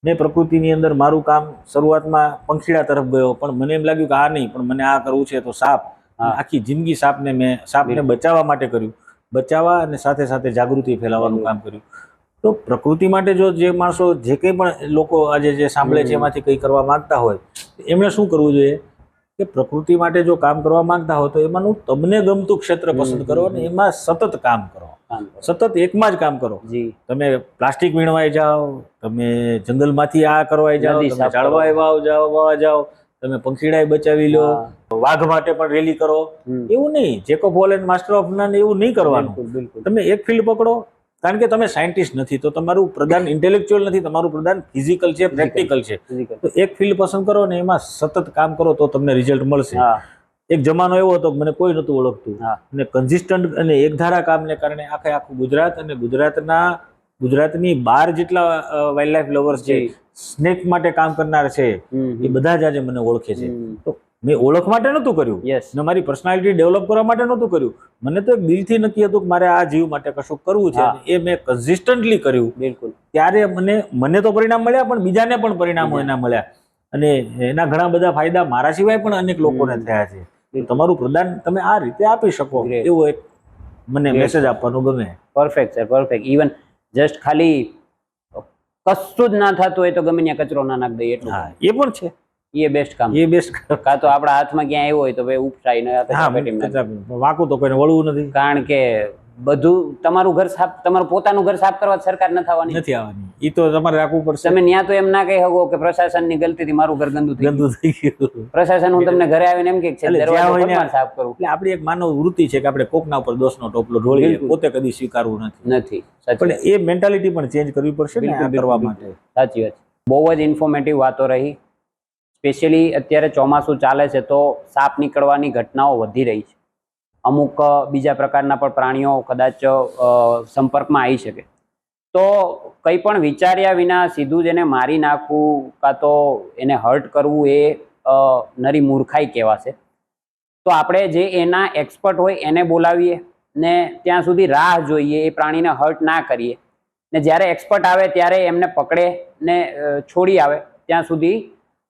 મેં પ્રકૃતિની અંદર મારું કામ શરૂઆતમાં પંખીડા તરફ ગયો, પણ મને એમ લાગ્યું કે આ નહીં, પણ મને આ કરવું છે. તો સાપ, આખી જિંદગી સાપને બચાવવા માટે કર્યું, બચાવવા અને સાથે સાથે જાગૃતિ ફેલાવવાનું કામ કર્યું. તો પ્રકૃતિ માટે જો જે માણસો, જે કંઈ પણ લોકો આજે જે સાંભળે છે એમાંથી કંઈ કરવા માંગતા હોય, એમણે શું કરવું જોઈએ? કે પ્રકૃતિ માટે જો કામ કરવા માંગતા હોય તો એમાંનું તમને ગમતું ક્ષેત્ર પસંદ કરો અને એમાં સતત કામ કરો. સતત એકમાં જ કામ કરો. જી તમે પ્લાસ્ટિક વીણવાઈ જાઓ, તમે જંગલમાંથી આ કરવાઈ જાઓ, નદી તમે સાફ ઝાડવાઈ વાવા જાઓ, તમે પંખીડાય બચાવી લો, વાઘ માટે પણ રેલી કરો. એવું નહીં, જેકોબ વોલેન માસ્ટર ઓફ નન એવું નહીં કરવાનું. બિલકુલ બિલકુલ તમે એક ફિલ્ડ પકડો, કારણ કે તમે સાયન્ટિસ્ટ નથી, તો તમારું પ્રધાન ઇન્ટેલેક્ચ્યુઅલ નથી, તમારું પ્રધાન ફિઝિકલ છે, પ્રેક્ટિકલ છે. Physical. તો એક ફિલ્ડ પસંદ કરો ને એમાં સતત કામ કરો તો તમને રિઝલ્ટ મળશે. હા એક જમાનો એવો હતો કે મને કોઈ નહોતું ઓળખતું, હા અને કન્સિસ્ટન્ટ અને એકધારા કામને કારણે આખું ગુજરાત અને ગુજરાતની બહાર જેટલા વાઇલ્ડ લાઈફ લવર્સ છે, જી. સ્નેક માટે કામ કરનાર છે, એ બધા જ આજે મને ઓળખે છે. તો મેં ઓળખ માટે નહોતું કર્યું, યસ ને મારી પર્સનાલિટી ડેવલપ કરવા માટે નહોતું કર્યું. મને તો એક દિલથી નક્કી હતું કે મારે આ જીવ માટે કશું કરવું છે, હા. અને એ મેં કન્સિસ્ટન્ટલી કર્યું. બિલકુલ ત્યારે મને તો પરિણામ મળ્યા, પણ બીજાને પણ પરિણામો એના મળ્યા, અને એના ઘણા બધા ફાયદા મારા સિવાય પણ અનેક લોકોને થયા છે. તો તમારું પ્રદાન તમે આ રીતે આપી શકો, Great. એવું એક મને Great. મેસેજ આપવાનું ગમે. Perfect sir perfect. Even just ખાલી કશું જ ના થતું હોય તો ગમે ત્યાં કચરો ના નાખ દઈએ એટલું. હા, એ પણ છે, એ બેસ્ટ કામ. એ બેસ્ટ. કાં તો આપણા હાથમાં ક્યાં આવ્યો હોય તો ભાઈ ઉપસાઈ ને હા, પેટીમાં નાખ. વાંકું તો કોઈને વળવું નથી, કારણ કે બધું તમારું ઘર સાફ, તમારું પોતાનું ઘર સાફ કરવા સરકાર ન થવાની. નથી આવવાની. એ તો તમારે રાખવું પડશે. તમે ત્યાં તો એમ ના કહી શકો કે પ્રશાસનની ગલતીથી મારું ઘર ગંદુ થઈ ગયું. ગંદુ થઈ ગયું. પ્રશાસન હું તમને ઘરે આવીને એમ કે છે એટલે જ્યાં દરવાજો હોય ને કોણ સાફ કરું. એટલે આપણી એક માનવ વૃત્તિ છે કે આપણે કોકના ઉપર દોષનો ટોપલો ઢોળીએ, બિલકુલ. પોતે કદી સ્વીકારવું નથી. નથી સાચી પણ એ મેન્ટાલિટી પણ ચેન્જ કરવી પડશે ને બિલકુલ, આ બિલકુલ, કરવા બિલકુલ. માટે. સાચી વાત છે. બહુ જ ઇન્ફોર્મેટિવ વાતો રહી. સ્પેશિયલી અત્યારે ચોમાસું ચાલે છે તો સાપ નીકળવાની ઘટનાઓ વધી રહી છે. અમુક બીજા પ્રકારના પણ પ્રાણીઓ કદાચ સંપર્કમાં આવી શકે. તો કંઈ પણ વિચાર્યા વિના સીધું જ એને મારી નાખવું કાં તો એને હર્ટ કરવું એ નરી મૂર્ખાઈ કહેવાશે. તો આપણે જે એના એક્સપર્ટ હોય એને બોલાવીએ ને ત્યાં સુધી રાહ જોઈએ, એ પ્રાણીને હર્ટ ના કરીએ, ને જ્યારે એક્સપર્ટ આવે ત્યારે એમને પકડે ને છોડી આવે, ત્યાં સુધી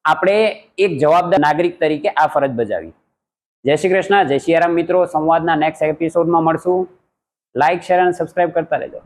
આપણે એક જવાબદાર નાગરિક તરીકે આ ફરજ બજાવીએ. જય શ્રી કૃષ્ણ, જય સિયારામ મિત્રો. સંવાદના નેક્સ્ટ એપિસોડમાં મળશું. લાઇક, શેર અને સબસ્ક્રાઇબ કરતા રહેજો.